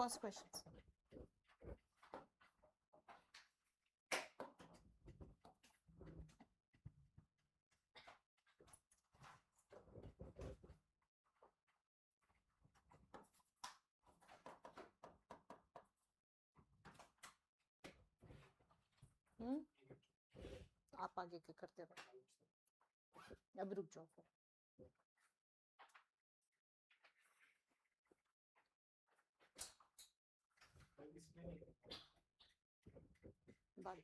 First question. आप आगे क्या करते रहो, अब रुक जाओ फिर। बाद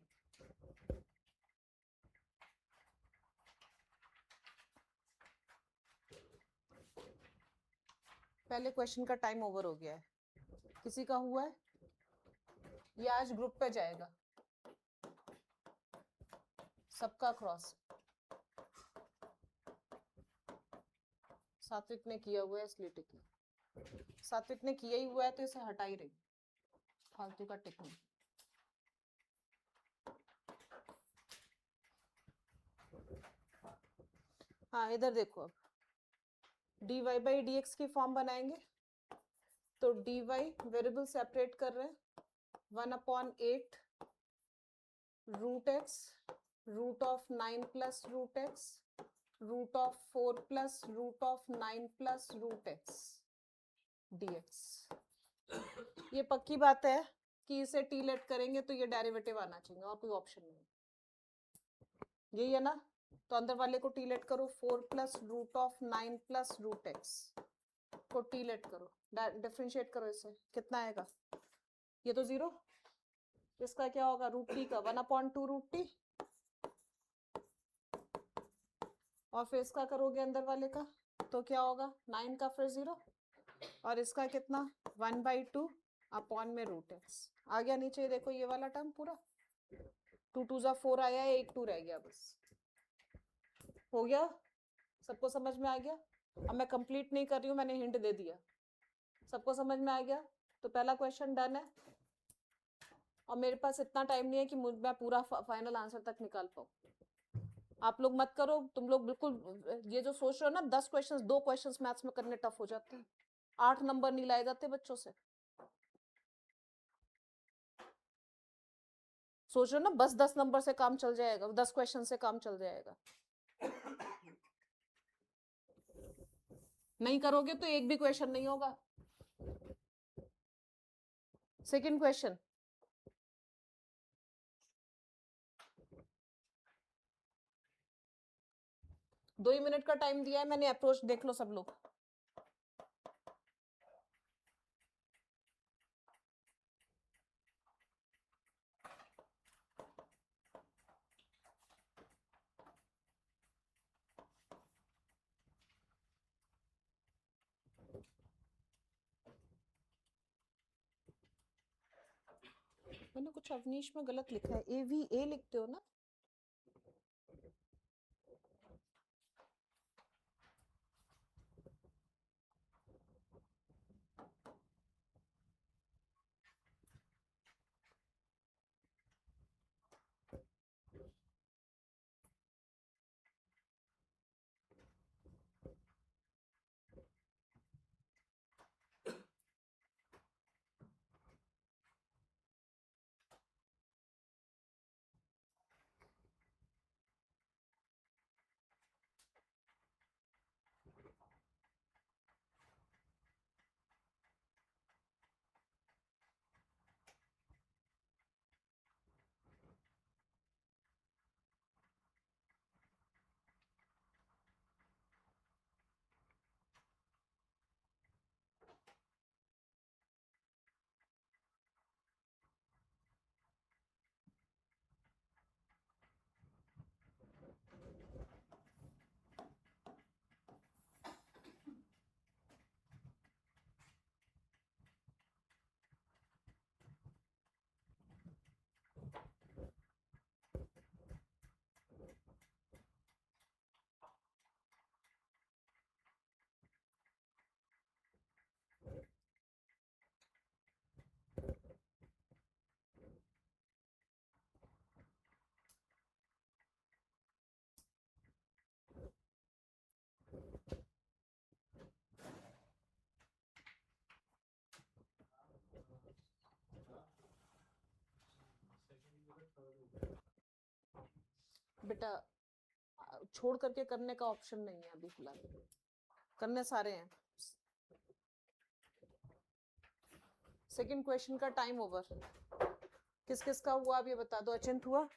पहले क्वेश्चन का टाइम ओवर हो गया है। किसी का हुआ है? ये आज ग्रुप पे जाएगा सबका क्रॉस। सात्विक ने किया हुआ है इसलिए टिक। सात्विक ने किया ही हुआ है तो इसे हटा ही रही, फालतू का टिक नहीं। हाँ इधर देखो, अब dy बाई dx की फॉर्म बनाएंगे तो dy वेरिएबल सेपरेट कर रहे हैं 1/8 root x root of 9 plus root x root of 4 plus root of 9 plus root x dx। ये पक्की बात है कि इसे टी लेट करेंगे तो ये डेरिवेटिव आना चाहिए और कोई ऑप्शन नहीं। यही है ना? तो अंदर वाले को टी लेट करो, 4 plus root of 9 plus root x को टी लेट करो, डिफरेंशिएट करो, इससे कितना आएगा? ये तो 0, इसका क्या होगा? रूट टी का 1/2 रूट टी, और फिर इसका करोगे अंदर वाले का तो क्या होगा? 9 का फिर 0, और इसका कितना? 1/2 अपॉन में रूट एक्स। आ गया नीचे, देखो ये वाला टर्म पूरा 2 2 जा 4 आया है, 1 2 रह गया, बस हो गया। सबको समझ में आ गया? अब मैं कंप्लीट नहीं कर रही हूँ, मैंने हिंट दे दिया। सबको समझ में आ गया? तो पहला क्वेश्चन डन है, और मेरे पास इतना टाइम नहीं है कि मैं पूरा फाइनल आंसर तक निकाल पाऊँ। आप लोग मत करो, तुम लोग बिल्कुल ये जो सोच रहे हो ना 10 क्वेश्चंस, 2 क्वेश्चंस मैथ्स में करने टफ हो जाते हैं, 8 नंबर नहीं लाए जाते बच्चों से। सोच रहे हो ना बस 10 नंबर से काम चल जाएगा, 10 क्वेश्चन से काम चल जाएगा। नहीं करोगे तो एक भी क्वेश्चन नहीं होगा। सेकंड क्वेश्चन, दो ही मिनट का टाइम दिया है मैंने, अप्रोच देख लो सब लोग। मैंने कुछ अवनीश में गलत लिखा है, AVA लिखते हो ना? बेटा छोड़ करके करने का ऑप्शन नहीं है अभी फिलहाल, करने सारे हैं। सेकंड क्वेश्चन का टाइम ओवर। किस किस का हुआ अब ये बता दो। अचिंत हुआ,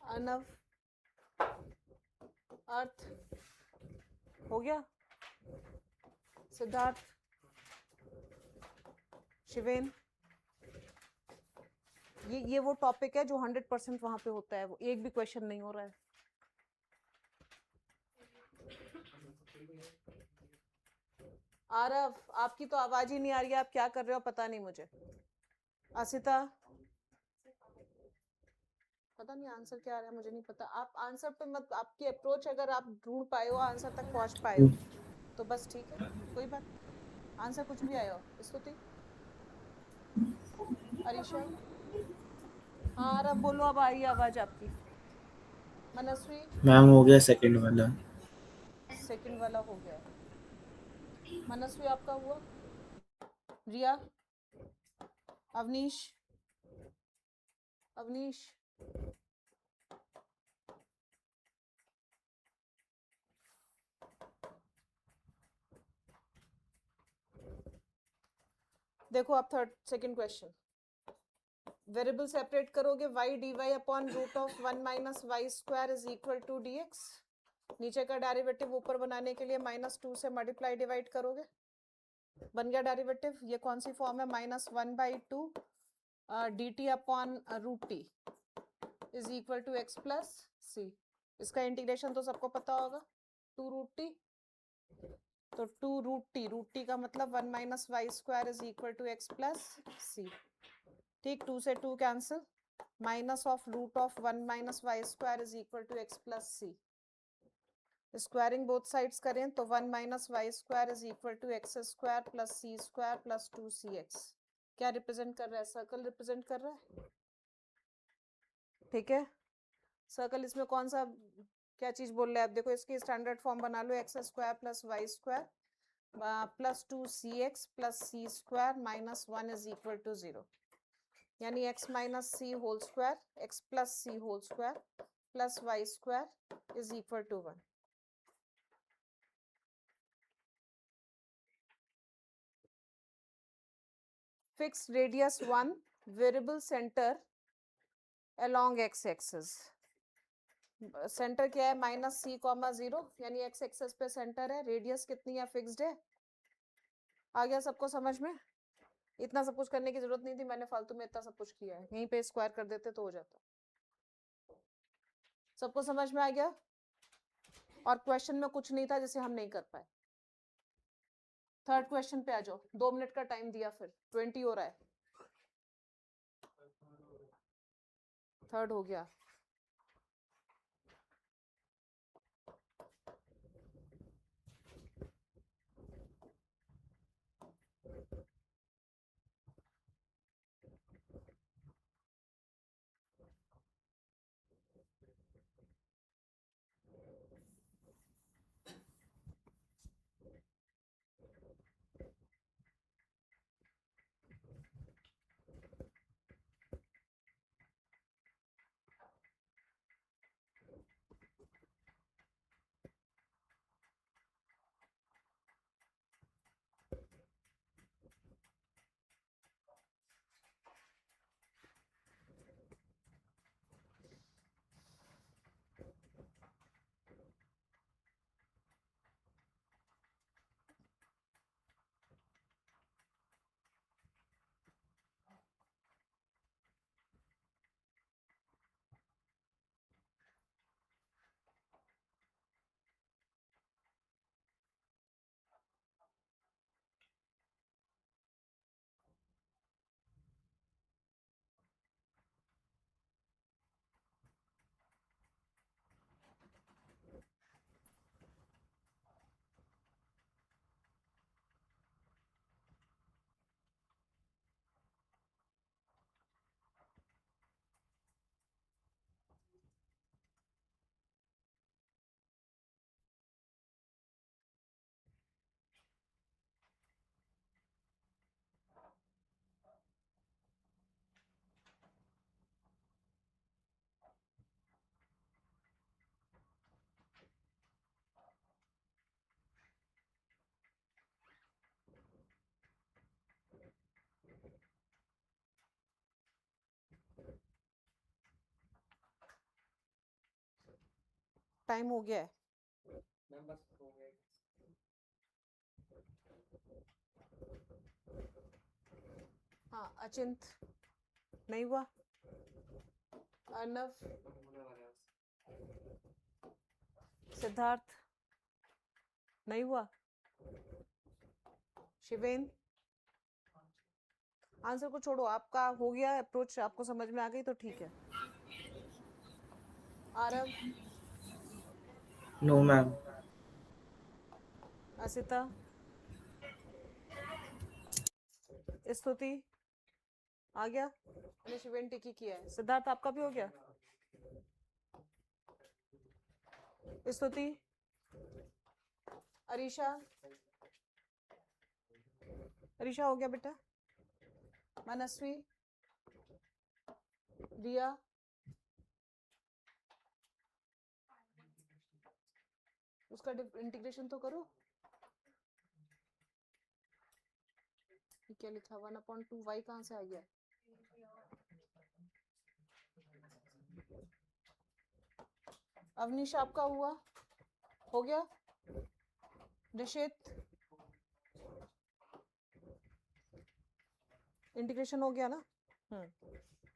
अनव, अर्थ हो गया, सिद्धार्थ, शिवेन। ये वो टॉपिक है जो 100% वहां पे होता है, वो एक भी क्वेश्चन नहीं हो रहा है। आरव, आपकी तो आवाज ही नहीं आ रही है, आप क्या कर रहे हो पता नहीं मुझे। आसिता, पता नहीं आंसर क्या आ रहा है, मुझे नहीं पता। आप आंसर पे मत, आपकी अप्रोच अगर आप ढूंढ पाए हो, आंसर तक पहुंच पाए हो तो बस ठीक है, कोई बात। आंसर कुछ भी आया हो। स्तुति, अरीशा, हाँ आरव बोलो, अब आ रही है आवाज आपकी। मनस्वी, मैम हो गया सेकंड वाला। सेकंड वाला हो गया। मनस्वी आपका हुआ। रिया, अवनीश, अवनीश, देखो आप third second question. Variable separate करोगे, y dy upon root of 1 minus y square is equal to dx। नीचे का डेरिवेटिव ऊपर बनाने के लिए -2 से मल्टीप्लाई डिवाइड करोगे, बन गया डेरिवेटिव। ये कौन सी फॉर्म है, -1/2 dt upon root t is equal to x plus c. इसका इंटीग्रेशन तो सबको पता होगा, 2 रूट टी। तो 2 रूट टी का मतलब 1 minus y square is equal to x plus c. ठीक, 2 से 2 cancel, minus of root of 1 minus y square is equal to x plus c. Squaring both sides करें तो 1 minus y square is equal to x square plus c square plus 2cx। क्या represent कर रहा है, circle represent कर रहा है। ठीक है, सर्कल इसमें कौन सा क्या चीज बोल रहा है, आप देखो इसकी स्टैंडर्ड फॉर्म बना लो, x square plus y square plus 2cx plus c square minus 1 is equal to 0, यानी x minus c whole square, x plus c whole square plus y square is equal to 1। Fix radius 1, variable centre along x axis. Centre क्या है, -c,0, यानी x axis पे centre है। Radius कितनी है, fixed है। आ गया सबको समझ में। इतना सब कुछ करने की जरूरत नहीं थी, मैंने फालतू में इतना सब कुछ किया है, यहीं पे स्क्वायर कर देते तो हो जाता। सबको समझ में आ गया। और क्वेश्चन में कुछ नहीं था जिसे हम नहीं कर पाए। थर्ड क्वेश्चन पे आ जाओ, 2 मिनट का टाइम दिया, फिर 20 हो रहा है। थर्ड हो गया। टाइम हो गया है। हाँ अचिंत नहीं हुआ, अर्नव, सिद्धार्थ नहीं हुआ, शिवेन, आंसर को छोड़ो, आपका हो गया अप्रोच, आपको समझ में आ गई तो ठीक है। Aarav, no ma'am. असिता, स्तुति आ गया, मैंने शिवेन टिकी किया है। सिद्धार्थ आपका भी हो गया, स्तुति, अरीशा, अरीशा हो गया बेटा, मनस्वी, रिया, उसका इंटीग्रेशन तो करो। ये क्या लिखा 1/2 y कहाँ से आ गया? अवनीश आपका हुआ, हो गया, निशित इंटीग्रेशन हो गया ना?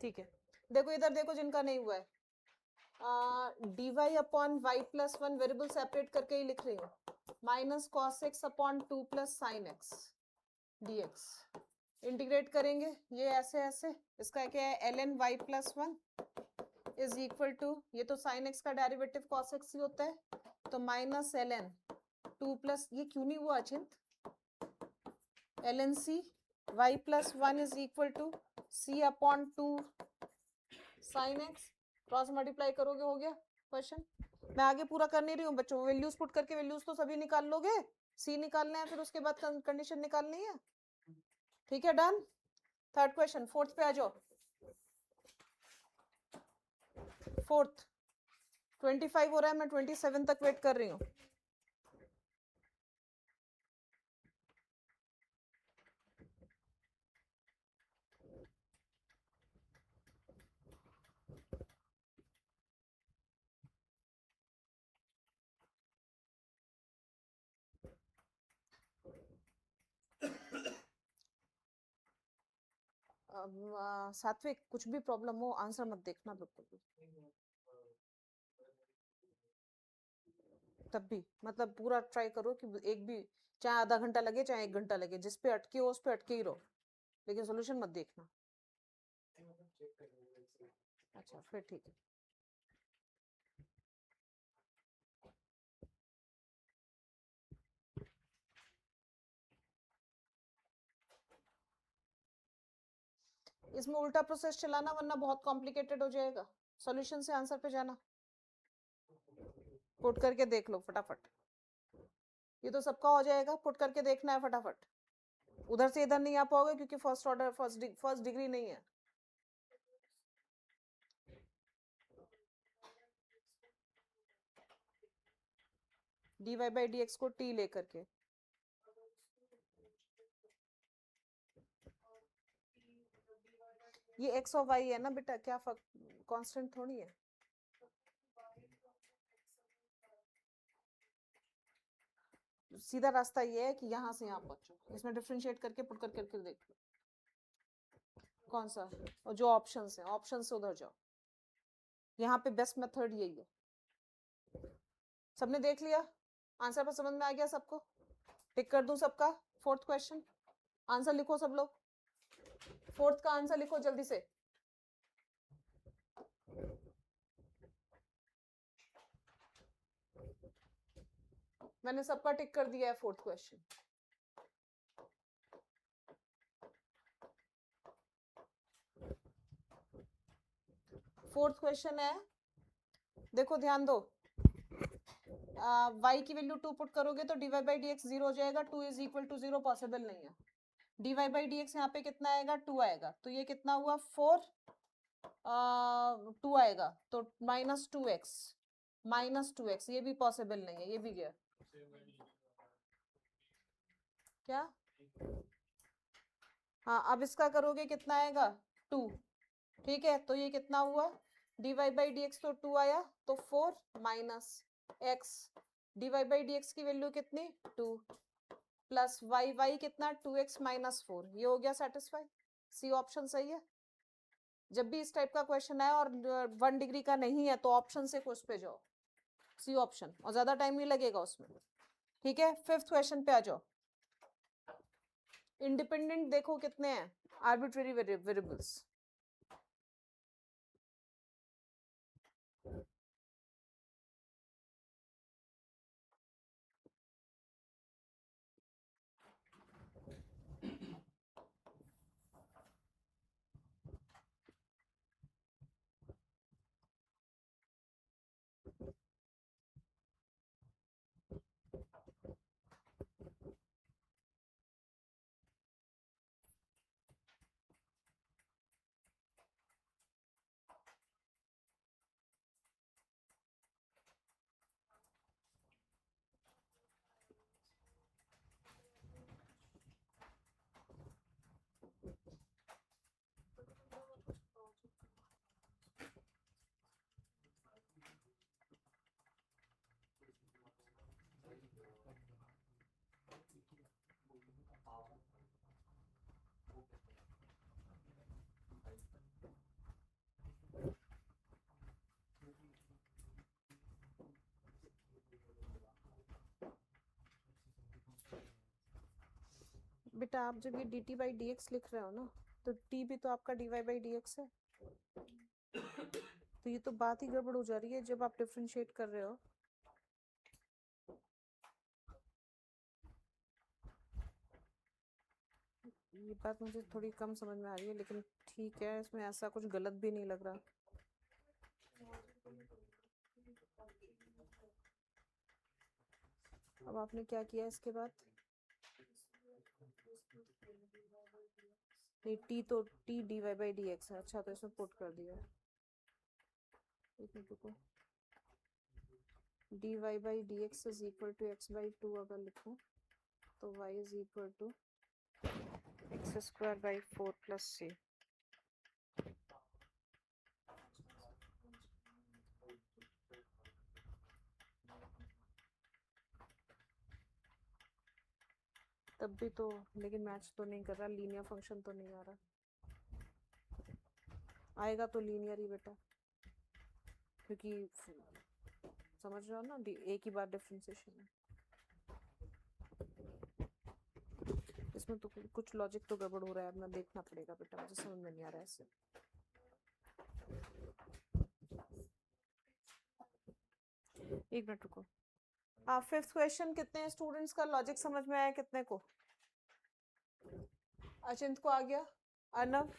ठीक है, देखो इधर देखो जिनका नहीं हुआ है, dy/y+1 वेरिएबल सेपरेट करके ही लिख रही हूँ, -cos x/2 + sin x dx integrate करेंगे, ये ऐसे ऐसे, इसका क्या है ln y+1 is equal to, ये तो sin x का डेरिवेटिव cos x ही होता है, तो -ln 2 प्लस, ये क्यों नहीं हुआ Achint, ln c y+1 is equal to c/2 sin x, cross multiply करोगे, हो गया क्वेश्चन। मैं आगे पूरा कर नहीं रही हूँ बच्चों, वैल्यूज पुट करके वैल्यूज तो सभी निकाल लोगे, सी निकालना है, फिर उसके बाद कंडीशन निकालनी है, ठीक है, डन। थर्ड क्वेश्चन, फोर्थ पे आ जाओ, फोर्थ 25 हो रहा है, मैं 27 तक वेट कर रही हूँ। सात्विक कुछ भी प्रॉब्लम हो आंसर मत देखना बिल्कुल भी, तब भी मतलब पूरा ट्राई करो कि एक भी, चाहे आधा घंटा लगे चाहे 1 घंटा लगे, जिस पे अटके हो उस पे अटके ही रहो, लेकिन सॉल्यूशन मत देखना। अच्छा फिर ठीक है, इसमें उल्टा प्रोसेस चलाना वरना बहुत कॉम्प्लिकेटेड हो जाएगा, सॉल्यूशन से आंसर पे जाना, पुट करके देख लो फटाफट, ये तो सबका हो जाएगा, पुट करके देखना है फटाफट, उधर से इधर नहीं आ पाओगे क्योंकि फर्स्ट ऑर्डर फर्स्ट डिग्री नहीं है। dy/dx को t लेकर के, ये x और y है ना बेटा, क्या कांस्टेंट थोड़ी है, सीधा रास्ता ये है कि यहाँ से यहाँ पहुंचो, इसमें डिफरेंशिएट करके पुट करके देख लो कौन सा, और जो ऑप्शंस हैं ऑप्शन से उधर जाओ, यहाँ पे बेस्ट मेथड यही है। सबने देख लिया, आंसर पर समझ में आ गया सबको, टिक कर दूं सबका। फोर्थ क्वेश्चन आंसर लिखो सब लोग, फोर्थ का आंसर लिखो जल्दी से, मैंने सबका टिक कर दिया है फोर्थ क्वेश्चन। फोर्थ क्वेश्चन है, देखो ध्यान दो, y की वैल्यू 2 पुट करोगे तो dy/dx 0 हो जाएगा, 2 इज इक्वल टू 0 पॉसिबल नहीं है, dy/dx यहाँ पे कितना आएगा 2 आएगा, तो ये कितना हुआ 4 2 आएगा तो -2x ये भी पॉसिबल नहीं है, ये भी गया क्या, हाँ अब इसका करोगे कितना आएगा 2, ठीक है, तो ये कितना हुआ dy/dx तो 2 आया, तो 4 - x dy बाई dx की वैल्यू कितनी 2 प्लस y कितना 2x माइनस 4, ये हो गया सेटिस्फाई। सी ऑप्शन सही है। जब भी इस टाइप का क्वेश्चन आए और 1 डिग्री का नहीं है तो ऑप्शन से उस पे जाओ, सी ऑप्शन, और ज्यादा टाइम नहीं लगेगा उसमें। ठीक है, फिफ्थ क्वेश्चन पे आ जाओ। इंडिपेंडेंट देखो कितने हैं, आर्बिट्रेरी वेरिएबल्स। बेटा आप जब ये dt बाई dx लिख रहे हो ना, तो t भी तो आपका dy बाई dx है, तो ये तो बात ही गड़बड़ हो जा रही है जब आप डिफरेंशिएट कर रहे हो। ये बात मुझे थोड़ी कम समझ में आ रही है, लेकिन ठीक है, इसमें ऐसा कुछ गलत भी नहीं लग रहा। अब आपने क्या किया इसके बाद? नहीं, t तो t dy बाई dx है। अच्छा, तो इसमें पुट कर दिया। एक मिनट रुको, dy by dx is equal to x by 2 अगर लिखूं तो y is equal to x square by 4 plus c। तब भी तो, लेकिन मैच तो नहीं कर रहा, लीनियर फंक्शन तो नहीं आ रहा। आएगा तो लीनियर ही बेटा, क्योंकि समझ रहे हो ना, एक ही बार डिफरेंशिएशन है। इसमें तो कुछ लॉजिक तो गड़बड़ हो रहा है, अब मैं देखना पड़ेगा बेटा, मुझे समझ में नहीं आ रहा है इससे। एक मिनट रुको। फिफ्थ क्वेश्चन कितने स्टूडेंट्स का लॉजिक समझ में आया, कितने को? अचिंत को आ गया, अर्नव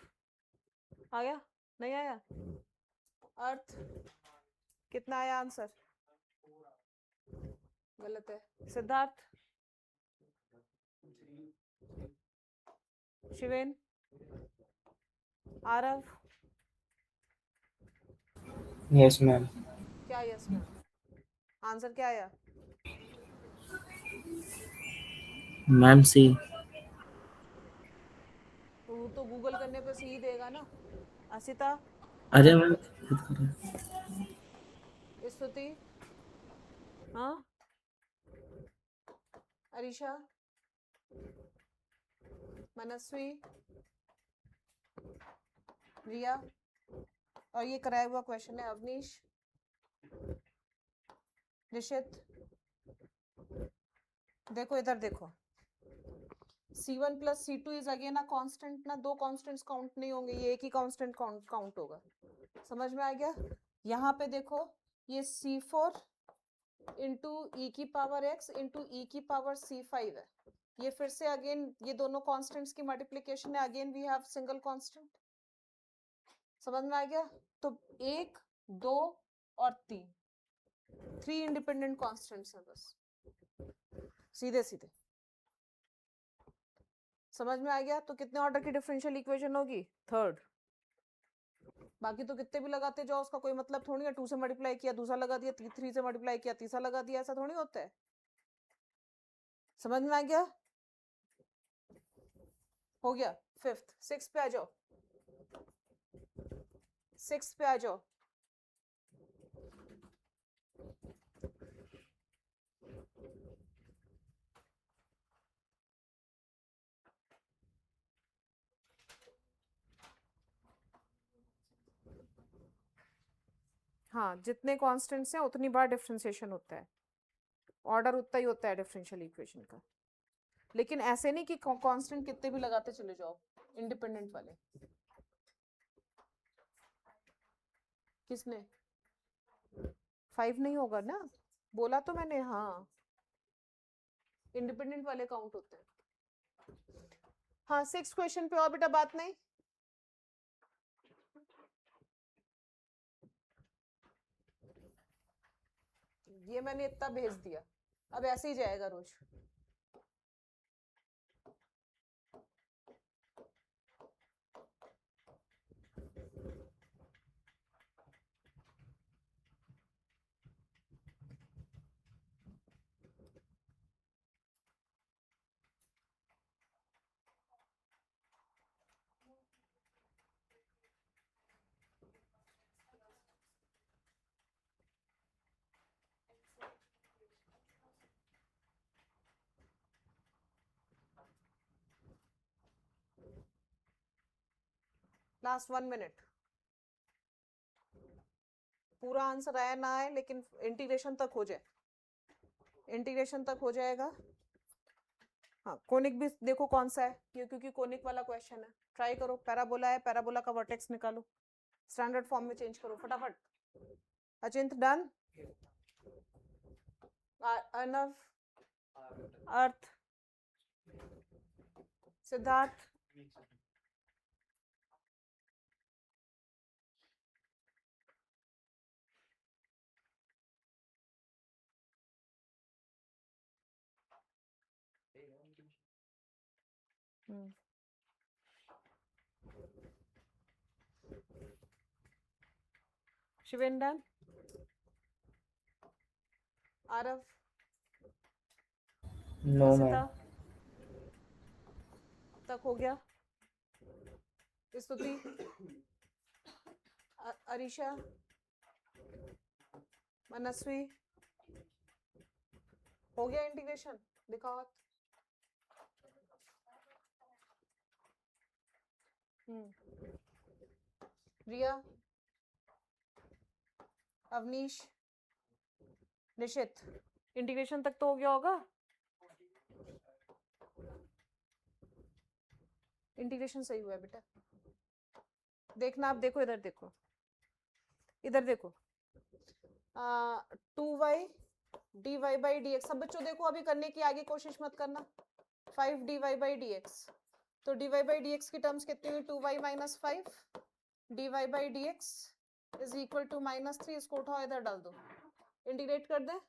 आ गया, नहीं आया? अर्थ कितना आया आंसर? गलत है। Siddharth, Shiven, Aarav, yes ma'am. क्या यस मैम? आंसर क्या आया? Ma'am C. तो गूगल करने पे सी देगा ना। असिता, अरे मैम, स्तुति, हाँ, अरीशा, मनस्वी, रिया, और ये कराया हुआ क्वेश्चन है अवनीश, निशित। देखो इधर देखो, C1 plus C2 is again a constant ना, दो कांस्टेंट्स काउंट नहीं होंगे, ये एक ही कांस्टेंट काउंट होगा। समझ में आ गया? यहाँ पे देखो, ये C4 इंटू ई की पावर x इंटू ई की पावर C5 है। ये फिर से अगेन ये दोनों कांस्टेंट्स की मल्टीप्लिकेशन है, again we have single constant. समझ में आ गया? तो 1, 2 और 3, 3 इंडिपेंडेंट कांस्टेंट्स हैं बस, सीधे सीधे। समझ में आ गया? तो कितने ऑर्डर की डिफरेंशियल इक्वेशन होगी? थर्ड। बाकी तो कितने भी लगाते जाओ उसका कोई मतलब थोड़ी है, 2 से मल्टीप्लाई किया दूसरा लगा दिया, 3 से मल्टीप्लाई किया तीसरा लगा दिया, ऐसा थोड़ी होता है। समझ में आ गया? हो गया फिफ्थ। सिक्स पे आ जाओ, सिक्स पे आ जाओ। हाँ, जितने कांस्टेंट्स हैं उतनी बार डिफरेंशिएशन होता है, ऑर्डर उतना ही होता है डिफरेंशियल इक्वेशन का। लेकिन ऐसे नहीं कि कांस्टेंट कितने भी लगाते चले जाओ, इंडिपेंडेंट वाले। किसने 5 नहीं होगा ना, बोला तो मैंने, हाँ इंडिपेंडेंट वाले काउंट होते हैं। हाँ 6 क्वेश्चन पे और बेटा बात नहीं। ये मैंने इतना भेज दिया, अब ऐसे ही जाएगा रोज। लास्ट 1 मिनट, पूरा आंसर आया ना आए लेकिन इंटीग्रेशन तक हो जाए, इंटीग्रेशन तक हो जाएगा। हाँ कोनिक भी देखो कौन सा है ये, क्योंकि कोनिक वाला क्वेश्चन है। ट्राई करो, पैराबोला है, पैराबोला का वर्टेक्स निकालो, स्टैंडर्ड फॉर्म में चेंज करो फटाफट। अचिंत डन, अर्नव, अर्थ, सिद्धार्थ, शिवेंदर, आरव, नो हर्षिता मैम। तक हो गया। स्तुति, अरीशा, मनस्वी, हो गया इंटीग्रेशन, दिखाओ हाथ। रिया, अवनीश, निशित, इंटीग्रेशन तक तो हो गया होगा। इंटीग्रेशन सही हुआ है बेटा, देखना आप, देखो इधर देखो, इधर देखो, 2y dy by D x. सब बच्चों देखो अभी करने की आगे कोशिश मत करना। 5 dy बाई डी एक्स, तो dy बाई डी एक्स की टर्म्स कितनी हुई, 2y minus 5 dy by D x is equal to -3। इसको उठाओ इधर डाल दो, इंटीग्रेट कर दे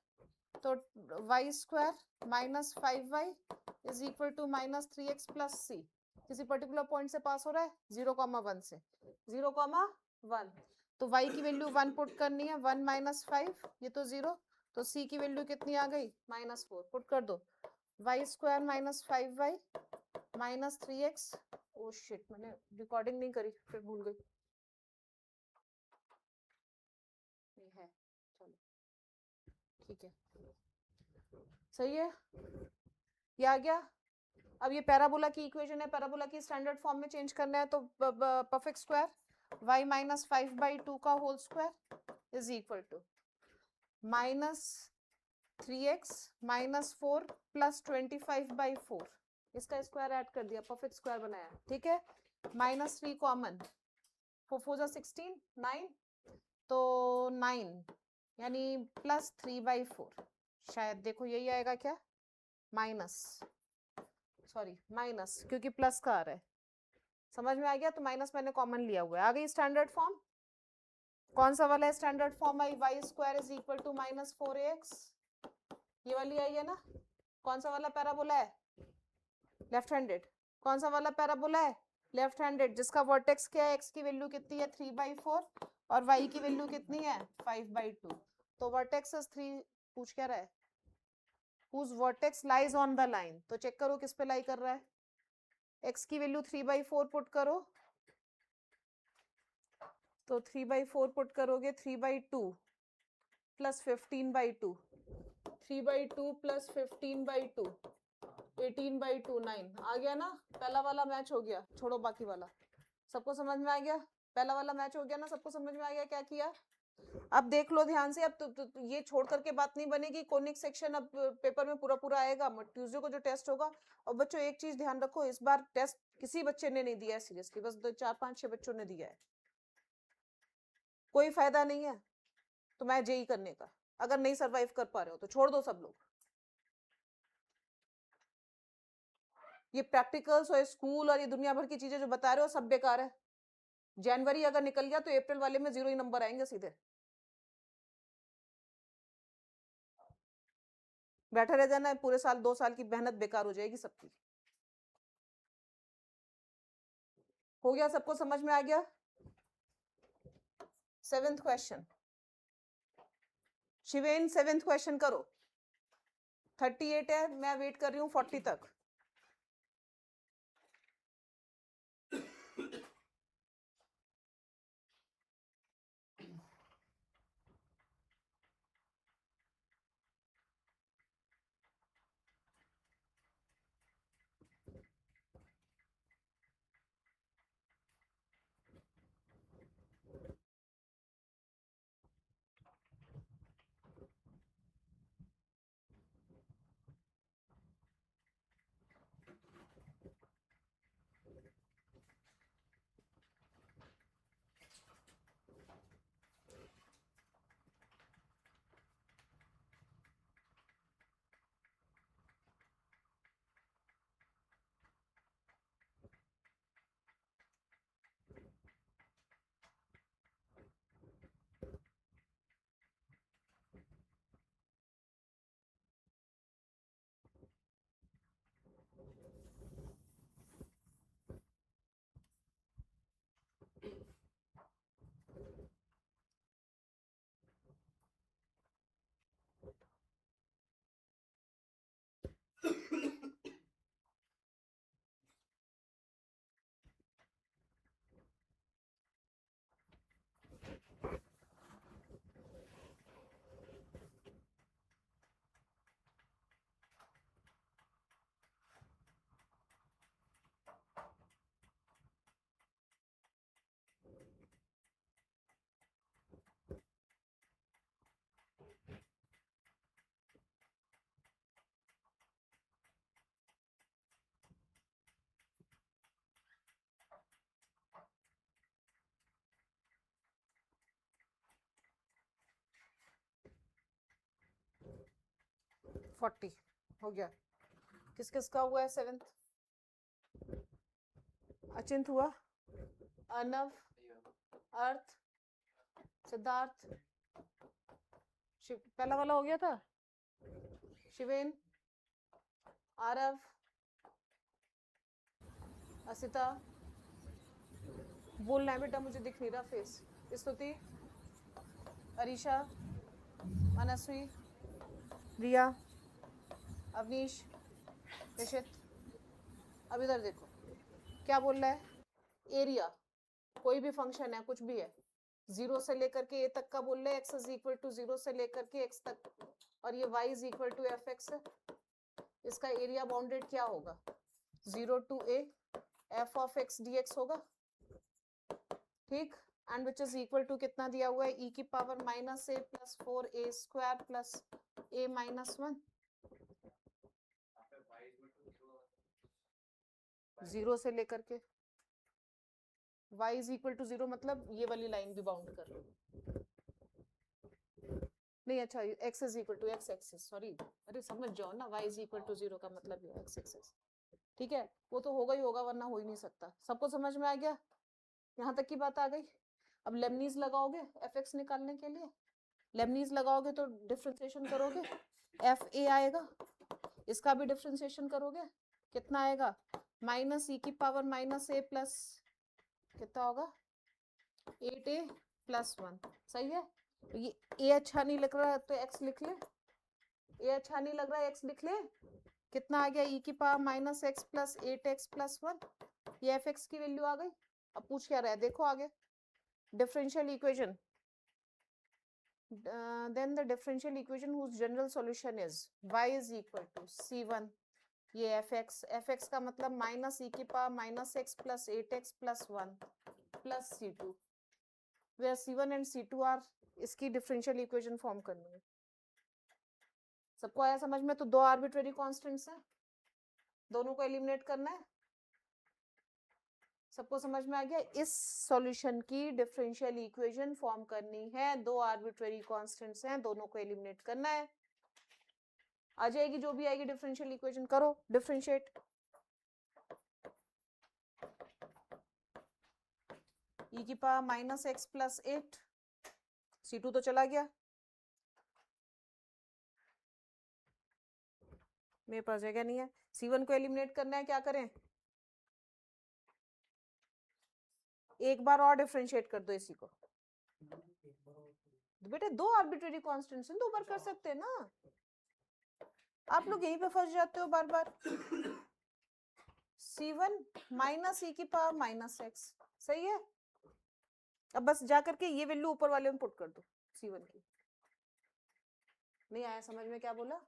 तो y square minus 5y is equal to -3x plus c। किसी पर्टिकुलर पॉइंट से पास हो रहा है, 0,1 से, 0,1। तो y की वैल्यू 1 पुट करनी है, 1 माइनस 5 ये तो 0, तो c की वैल्यू कितनी आ गई, -4 पुट कर दो। y square minus 5y minus 3x, oh shit मैंने रिकॉर्डिंग नहीं करी फिर भूल गई, ये है, चलो ठीक है, सही है, ये आ गया। अब ये पैराबोला की इक्वेशन है, पैराबोला की स्टैंडर्ड फॉर्म में चेंज करना है, तो परफेक्ट स्क्वायर y माइनस 5/2 का whole square is equal to -3x minus 4 plus 25/4, इसका स्क्वायर ऐड कर दिया, परफेक्ट स्क्वायर बनाया, ठीक है। -3 कॉमन, 4 जा 16, 9, तो 9 यानी +3/4, शायद देखो यही आएगा क्या, माइनस, सॉरी माइनस, क्योंकि प्लस का आ रहा है, समझ में आ गया, तो माइनस मैंने कॉमन लिया हुआ है। आ गई स्टैंडर्ड फॉर्म, कौन सा वाला है स्टैंडर्ड फॉर्म आई, y square is equal to -4ax, ये वाली आई है ना। कौन सा वाला पैराबोला है, लेफ्ट हैंडेड, कौन सा वाला पैराबोला है, लेफ्ट हैंडेड, जिसका वर्टेक्स क्या है, x की वैल्यू कितनी है 3/4 और y की वैल्यू कितनी है 5/2, तो वर्टेक्स इज 3, पूछ क्या रहा है, whose vertex lies on the line, तो चेक करो किस पे लाई कर रहा है, x की वैल्यू 3/4 पुट करो, तो 3/4 पुट करोगे 3/2 प्लस 15/2, 3/2 प्लस 15/2, 18/2, 9 आ गया ना, पहला वाला मैच हो गया, छोड़ो बाकी वाला, सबको समझ में आ गया, पहला वाला मैच हो गया ना, सबको समझ में आ गया क्या किया, अब देख लो ध्यान से, अब तो ये छोड़ करके बात नहीं बनेगी। कोनिक सेक्शन अब पेपर में पूरा पूरा आएगा, ट्यूसडे को जो टेस्ट होगा। और बच्चों एक चीज ध्यान रखो, इस बार टेस्ट किसी बच्चे ने नहीं दिया है सीरियसली, बस 4 5 6 बच्चों ने दिया है। कोई फायदा नहीं है तो मैं जेई करने का। अगर नहीं सरवाइव कर पा रहे हो तो छोड़ दो सब लोग। ये प्रैक्टिकल्स और स्कूल और ये दुनिया भर की चीजें जो बता रहे हो सब बेकार है। जनवरी अगर निकल गया तो अप्रैल वाले में 0 ही नंबर आएंगे सीधे। बैठे रह जाना है पूरे साल, 2 साल की मेहनत बेकार हो जाएगी सबकी। हो गया, सबको समझ में आ गया? 7th क्वेश्चन शिवेन, 7th क्वेश्चन करो। 38 है, मैं वेट कर रही हूँ 40 तक। फोर्टी हो गया। किस किस का हुआ है 7th? अचिंत हुआ, अर्नव, अर्थ, सिद्धार्थ, पहला वाला हो गया था। शिवेन, आरव, असिता, बोलना है बेटा, मुझे दिख नहीं रहा फेस। स्तुति, अरीशा, मनस्वी, रिया, अवनीश, निशित। अब इधर देखो क्या बोल रहा है। एरिया कोई भी फंक्शन है, कुछ भी है, 0 से लेकर के a तक का बोल रहे हैं, x इज इक्वल टू 0 से लेकर के x तक, और ये y is equal to f x है। इसका एरिया बाउंडेड क्या होगा? 0 to a f of x dx होगा, ठीक। And which is equal to कितना दिया हुआ है? e की power minus a plus 4a square plus a minus 1। 0 से लेकर के y इज इक्वल टू 0 मतलब ये वाली लाइन भी बाउंड कर लो। नहीं अच्छा, x is equal to x axis, sorry, अरे समझ जाओ ना, y इज इक्वल टू 0 का मतलब ये x एक्सिस, ठीक है। वो तो होगा ही होगा, वरना हो ही नहीं सकता। सबको समझ में आ गया? यहाँ तक की बात आ गई। अब लेबनीज लगाओगे fx निकालने के लिए। लेबनीज लगाओगे तो डिफरेंशिएशन करोगे, fa आएगा, इसका भी डिफरेंशिएशन करोगे, कितना आएगा? माइनस e की पावर माइनस a प्लस कितना होगा? 8a plus 1। सही है। ये a अच्छा नहीं लग रहा है तो x लिख ले, a अच्छा नहीं लग रहा है x लिख ले। कितना आ गया? e की power minus x plus 8x plus 1। ये fx की वैल्यू आ गई। अब पूछ क्या रहा है, देखो आगे। Differential equation, then the differential equation whose general solution is y is equal to c1, ये fx का मतलब माइनस e की power minus x plus 8x plus 1 plus c2। where C1 and C2 are इसकी differential equation form करनी है। सबको आया समझ में? तो दो आर्बिट्रेरी कॉन्स्टेंट्स हैं, दोनों को एलिमिनेट करना है। सबको समझ में आ गया? इस सॉल्यूशन की डिफरेंशियल इक्वेशन फॉर्म करनी है, दो आर्बिट्रेरी कॉन्स्टेंट्स हैं, दोनों को एलिमिनेट करना है। आ जाएगी जो भी आएगी डिफरेंशियल इक्वेशन, करो डिफरेंशिएट। e की power minus x plus 8, C2 तो चला गया, मेरे पास जगह नहीं है। C1 को एलिमिनेट करना है, क्या करें? एक बार और डिफरेंशिएट कर दो इसी को। बेटे दो आर्बिट्रेरी कांस्टेंट्स हैं, दो बार कर सकते हैं ना। आप लोग यहीं पे फंस जाते हो बार बार। C1 माइनस e की पावर माइनस एक्स, सही है। अब बस जा करके ये वैल्यू ऊपर वाले में पुट कर दो C1 की। नहीं आया समझ में क्या बोला?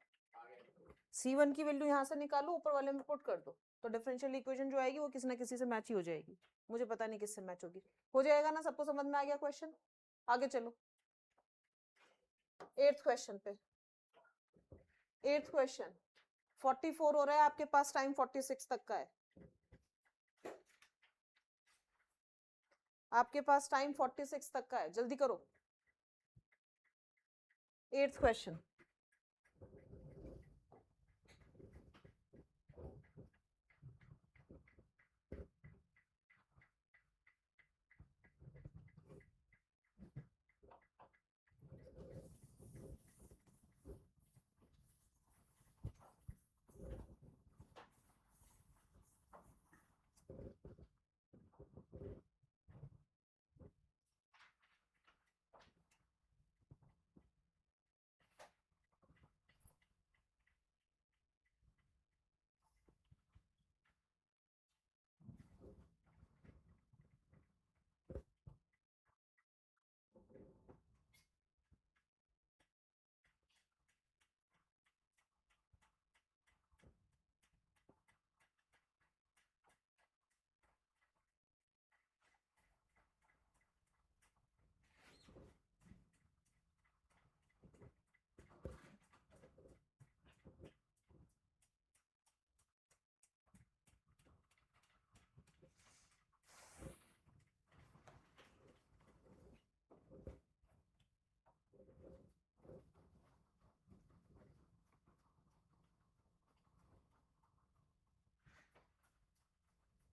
C1 की वैल्यू यहाँ से निकालो, ऊपर वाले में पुट कर दो, तो डिफरेंशियल इक्वेशन जो आएगी वो किसी ना किसी से मैच ही हो जाएगी। मुझे पता नहीं किससे मैच होगी, हो जाएगा ना। सबको समझ में आ गया क्वेश्चन? आगे चलो 8th क्वेश्चन पे। 8th क्वेश्चन 44 हो रहा है, आपके पास टाइम 46 तक का है। आपके पास टाइम 46 तक का है, जल्दी करो। 8th question.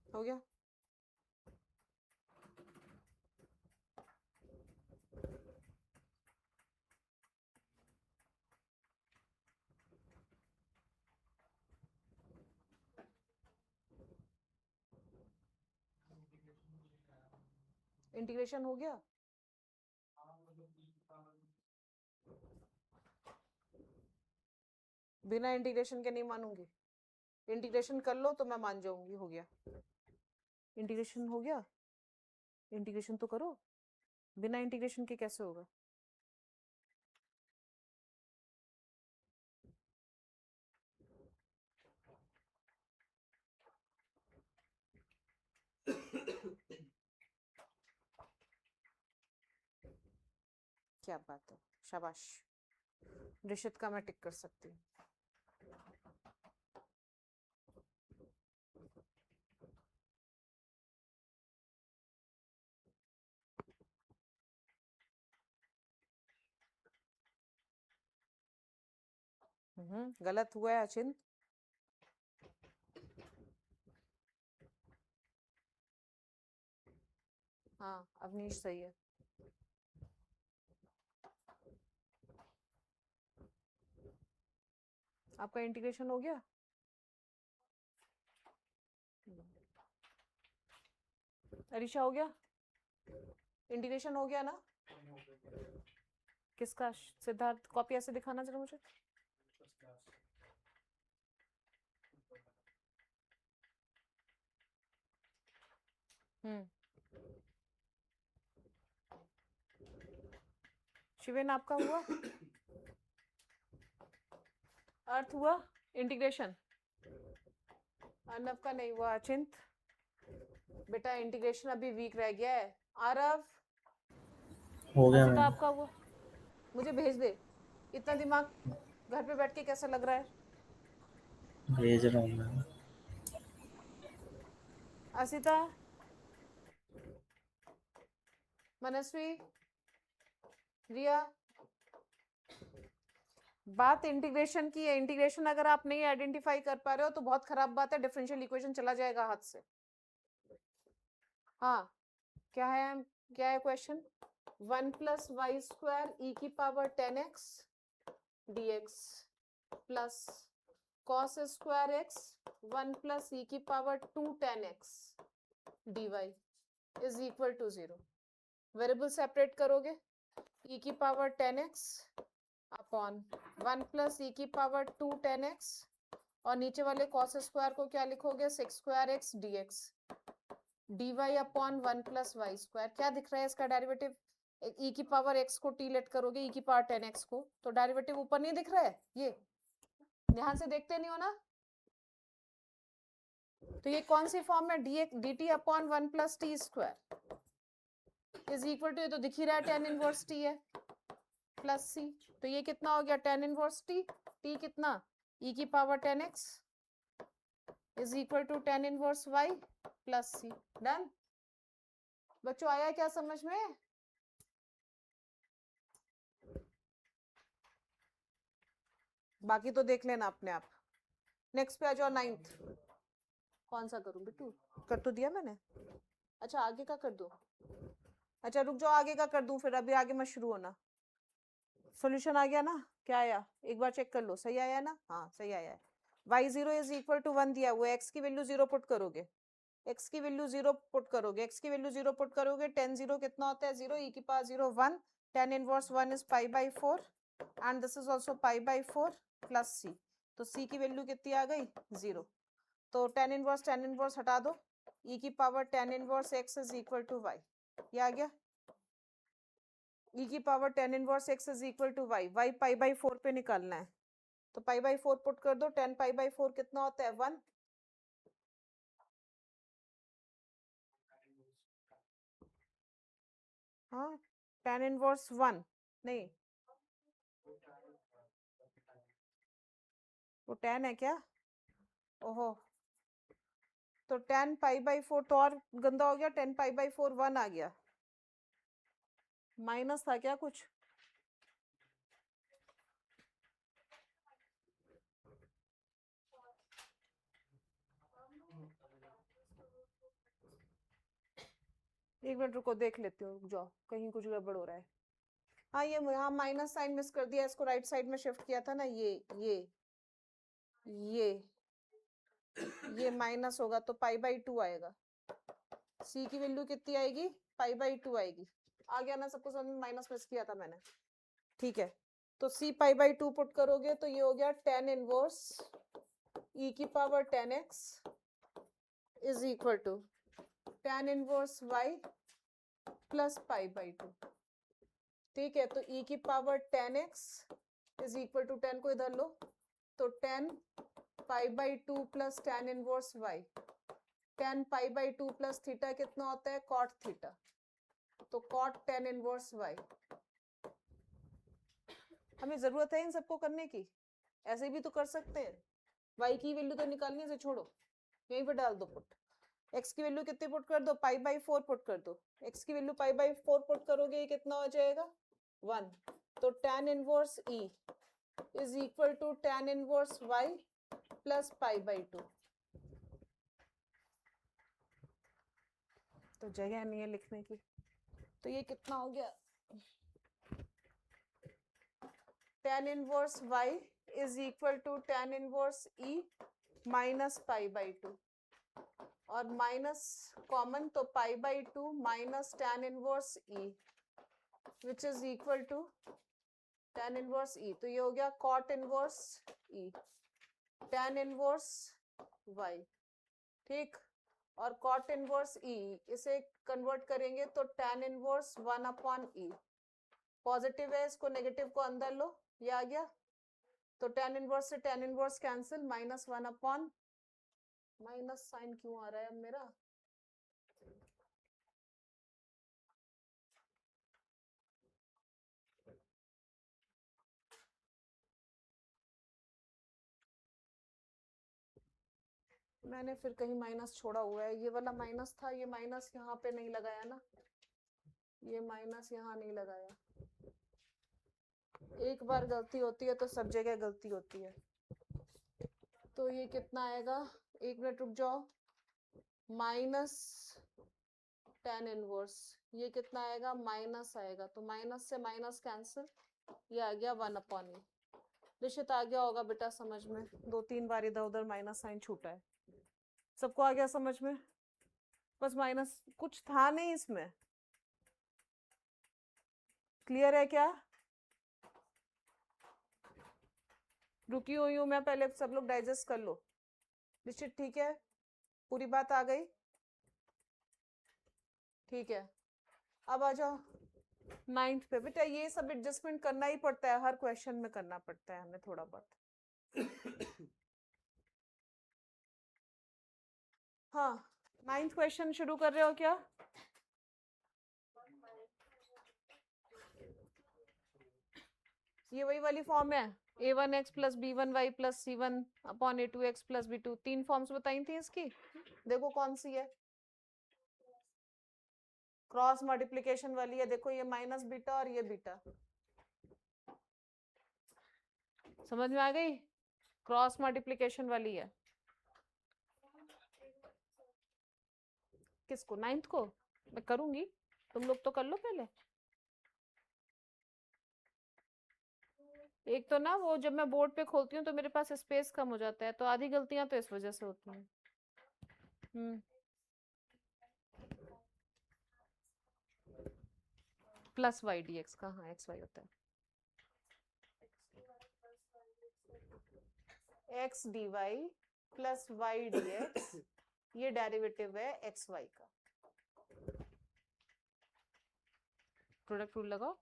हो गया? इंटीग्रेशन हो गया? बिना इंटीग्रेशन के नहीं मानूंगी। इंटीग्रेशन कर लो तो मैं मान जाऊंगी। हो गया? इंटीग्रेशन हो गया? इंटीग्रेशन तो करो, बिना इंटीग्रेशन के कैसे होगा? क्या बात है, शाबाश। रिशित का मैं टिक कर सकती हूँ। गलत हुआ है अचिंत। हाँ अवनीश सही है। आपका इंटीग्रेशन हो गया? अरीशा हो गया? इंटीग्रेशन हो गया ना? किसका? सिद्धार्थ कॉपी ऐसे दिखाना जरा मुझे। शिवेन आपका हुआ? अर्थ हुआ इंटीग्रेशन? अर्नव का नहीं हुआ। अचिंत बेटा इंटीग्रेशन अभी वीक रह गया है। आरव हो गया असिता मैम। आपका वो मुझे भेज दे। इतना दिमाग घर पे बैठ के कैसा लग रहा है? भेज रहा हूँ मैम। असिता, मनस्वी, रिया, बात इंटीग्रेशन की है। इंटीग्रेशन अगर आप नहीं आइडेंटिफाई कर पा रहे हो तो बहुत खराब बात है, डिफरेंशियल इक्वेशन चला जाएगा हाथ से। हाँ, क्या है question? 1 plus y square e की power 10x dx plus cos square x 1 plus e की power 2 10x dy is equal to 0। Variable separate करोगे, e की power 10x upon 1 plus e की पावर 2 10x और नीचे वाले cos स्क्वायर को क्या लिखोगे? 6 square x dx dy upon 1 plus y square. क्या दिख रहा है इसका डेरिवेटिव? e की पावर x को t लेट करोगे, e की पावर 10x को, तो डेरिवेटिव ऊपर नहीं दिख रहा है? ये ध्यान से देखते नहीं हो ना? तो ये कौन सी फॉर्म है? dt upon 1 plus t square is equal to, ये तो दिख ही रहा है tan इनवर्स t है प्लस c। तो ये कितना हो गया? tan इनवर्स t, t कितना? e की power 10x is equal to tan inverse y plus c। Done बच्चों, आया क्या समझ में? बाकी तो देख लेना अपने आप। नेक्स्ट पे आ जाओ, 9th। कौन सा करूं बिट्टू? कर तो दिया मैंने। अच्छा, आगे का कर दूं? अच्छा रुक जाओ, आगे का कर दूं फिर, अभी आगे मत शुरू होना। सॉल्यूशन आ गया ना? क्या आया एक बार चेक कर लो, सही आया ना? हाँ सही आया है। y0 इज इक्वल टू 1 दिया हुआ है, x की वैल्यू 0 पुट करोगे, x की वैल्यू 0 पुट करोगे, x की वैल्यू 0 पुट करोगे, 10 0 कितना होता है? 0, e की power 0 1, tan inverse 1 is pi by 4 and this is also pi by 4 plus c। तो c की वैल्यू कितनी आ गई? 0। तो tan इनवर्स हटा दो, e की power tan inverse x is equal to y। ये आ गया, e की power tan inverse x is equal to y। y pi by 4 पे निकालना है, तो पाई बाई 4 पुट कर दो, 10 पाई बाई 4 कितना होता है? 1। हाँ, tan इनवर्स 1 नहीं, वो tan है क्या? ओहो, तो 10 पाई बाई 4 तो और गंदा हो गया, 10 पाई बाई 4 1 आ गया। माइनस था क्या कुछ? एक मिनट रुको, देख लेती हूँ, रुक जाओ, कहीं कुछ गड़बड़ हो रहा है। हाँ ये हाँ माइनस साइन मिस कर दिया, इसको राइट साइड में शिफ्ट किया था ना, ये ये माइनस होगा तो पाई बाई 2 आएगा। c की वैल्यू कितनी आएगी? पाई बाई 2 आएगी। आ गया ना सबको समझ में? माइनस मिस किया था मैंने, ठीक है। तो c पाई बाई 2 पुट करोगे तो ये हो गया tan इनवर्स e की power 10x is equal to tan inverse y plus pi by 2। ठीक है, तो e की power 10x is equal to 10 को इधर लो, तो 10 पाई by 2 plus tan inverse y। 10 pi by 2 plus theta कितना होता है? cot थीटा, तो cot tan इनवर्स y। हमें जरूरत है इन सबको करने की? ऐसे भी तो कर सकते हैं। y की वैल्यू तो निकालने से छोड़ो, यहीं पे डाल दो पुट। x की वैल्यू कितनी पुट कर दो? पाई बाई 4 पुट कर दो। x की वैल्यू पाई बाई 4 पुट करोगे, ये कितना हो जाएगा? 1। तो tan inverse e is equal to tan inverse y plus pi by 2। तो जगह नहीं है लिखने की, तो ये कितना हो गया? tan inverse y is equal to tan inverse e minus pi by 2, और माइनस कॉमन तो pi by 2 minus tan inverse e which is equal to tan inverse e। तो ये हो गया cot inverse e tan inverse y, ठीक। और cot inverse e इसे convert करेंगे तो tan inverse 1 upon e। Positive है, इसको नेगेटिव को अंदर लो, ये आ गया। तो tan इनवर्स से tan inverse cancel, minus 1 upon, minus sign क्यों आ रहा है अब मेरा? मैंने फिर कहीं माइनस छोड़ा हुआ है, ये वाला माइनस था, ये माइनस यहाँ पे नहीं लगाया ना, ये माइनस यहाँ नहीं लगाया। एक बार गलती होती है तो सब जगह गलती होती है। तो ये कितना आएगा, 1 मिनट रुक जाओ, माइनस tan इनवर्स, ये कितना आएगा, माइनस आएगा, तो माइनस से माइनस कैंसिल, ये आ गया 1/e। निश्चित आ गया होगा बेटा समझ में, 2-3 बार इधर उधर माइनस साइन छूटा है, सबको आ गया समझ में? बस माइनस कुछ था नहीं इसमें, क्लियर है क्या? रुकी हुई हूं मैं, पहले सब लोग डाइजेस्ट कर लो। निश्चित ठीक है, पूरी बात आ गई? ठीक है, अब आ जाओ 9th पे। बेटा ये सब एडजस्टमेंट करना ही पड़ता है, हर क्वेश्चन में करना पड़ता है हमें थोड़ा बहुत। हाँ, 9th क्वेश्चन शुरू कर रहे हो क्या? ये वही वाली फॉर्म है, a1x plus b1y plus c1/a2x plus b2, 3 forms बताई थी इसकी, देखो कौन सी है, क्रॉस मल्टीप्लिकेशन वाली है। देखो ये माइनस बीटा और ये बीटा, समझ में आ गई? क्रॉस मल्टीप्लिकेशन वाली है। किसको, 9th को? मैं करूंगी, तुम लोग तो कर लो पहले। एक तो ना वो जब मैं बोर्ड पे खोलती हूँ तो मेरे पास स्पेस कम हो जाता है, तो आधी गलतियां तो इस वजह से होती हैं। प्लस वाई डी एक्स का, हाँ एक्स वाई होता है, x d y plus y d x, ये डेरिवेटिव है एक्स वाई का। प्रोडक्ट रूल लगाओ,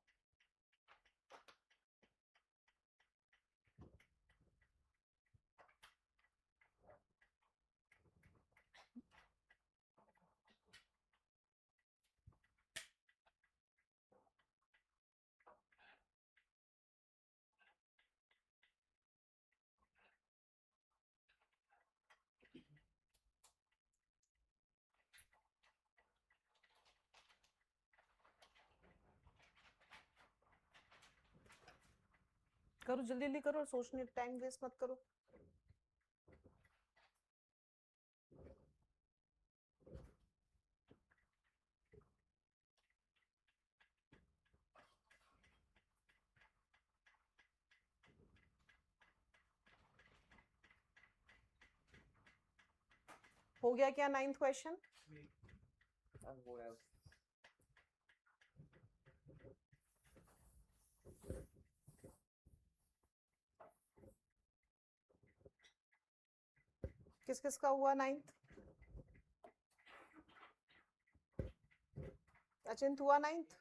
करो जल्दी जल्दी करो, सोचने टाइम वेस्ट मत करो। हो गया क्या 9th क्वेश्चन? किस किस का हुआ 9th? अचिंत हुआ 9th?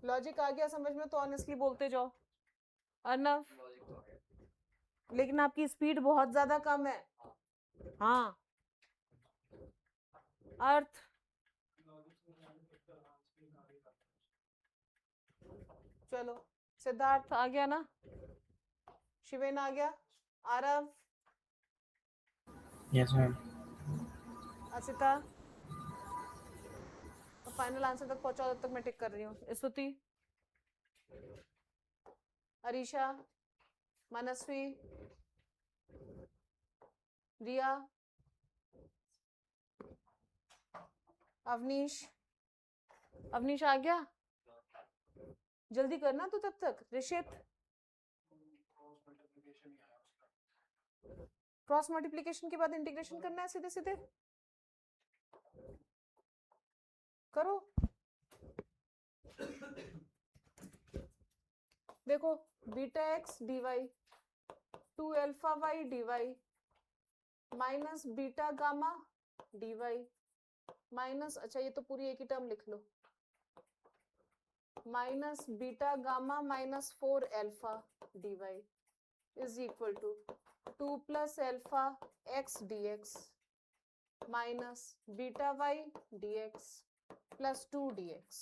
लॉजिक आ गया समझ में तो ऑनेस्टली बोलते जाओ। अर्नव, लेकिन आपकी स्पीड बहुत ज्यादा कम है। हाँ, अर्थ, चलो सिद्धार्थ आ गया ना, शिवेन आ गया, Aarav, yes ma'am. Asita, final answer तक पहुंचाओ, तब तक मैं टिक कर रही हूँ। स्तुति, अरीशा, मनस्वी, रिया, अवनीश, अवनीश आ गया, जल्दी करना तू तब तक। ऋषित, क्रॉस मल्टीप्लिकेशन के बाद इंटीग्रेशन करना है सीधे सीधे, करो। देखो beta x d y 2 alpha y d y minus beta gamma d y minus, अच्छा ये तो पूरी एक ही टर्म लिख लो, minus beta gamma minus 4 alpha d y is equal to 2 plus alpha x d x minus beta y d x plus 2 d x.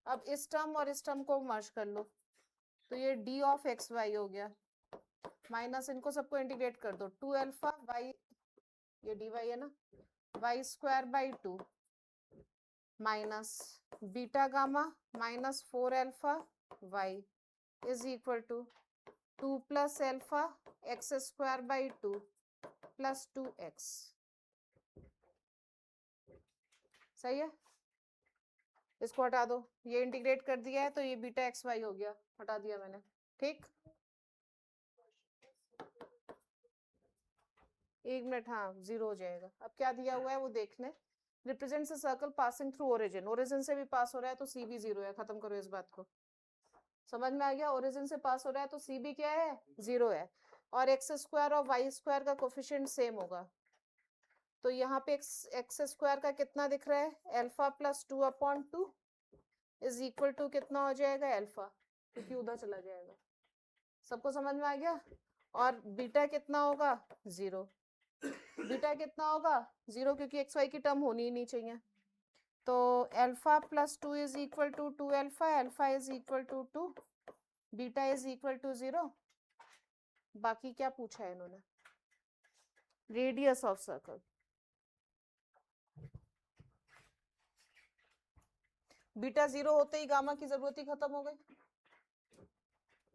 अब इस टर्म और इस टर्म को मर्ज कर लो, तो ये डी ऑफ एक्स वाई हो गया माइनस इनको सबको इंटीग्रेट कर दो, 2 अल्फा वाई, ये dy है ना, y square by 2 minus beta gamma minus 4 alpha y is equal to 2 plus alpha x square by 2 plus 2x। सही है, इसको हटा दो, ये इंटीग्रेट कर दिया है तो ये बीटा एक्स वाई हो गया, हटा दिया मैंने। ठीक, एक मिनट, हाँ 0 हो जाएगा। अब क्या दिया हुआ है वो देख लें। Represents a circle passing through origin, origin से भी पास हो रहा है तो सी भी 0 है। खत्म करो इस बात को, समझ में आ गया? ओरिजिन से पास हो रहा है तो सी भी क्या है, 0 है। और एक्स स्क्वायर और वाई स्क्वायर का कोफिशिएंट सेम होगा, तो यहाँ पे एक्स स्क्वायर का कितना दिख रहा है, alpha plus 2/2 is equal to कितना हो जाएगा, अल्फा, क्योंकि उधर चला जाएगा। सबको समझ में आ गया? और बीटा कितना होगा, 0। बीटा कितना होगा, 0, क्योंकि एक्स वाई की टर्म होनी ही नहीं चाहिए। तो alpha plus 2 is equal to 2 alpha, alpha is equal to 2, beta is equal to 0। बाकी क्या पूछा है इन्होंने, रेडियस ऑफ सर्कल। बीटा 0 होते ही गामा की जरूरत ही खत्म हो गई।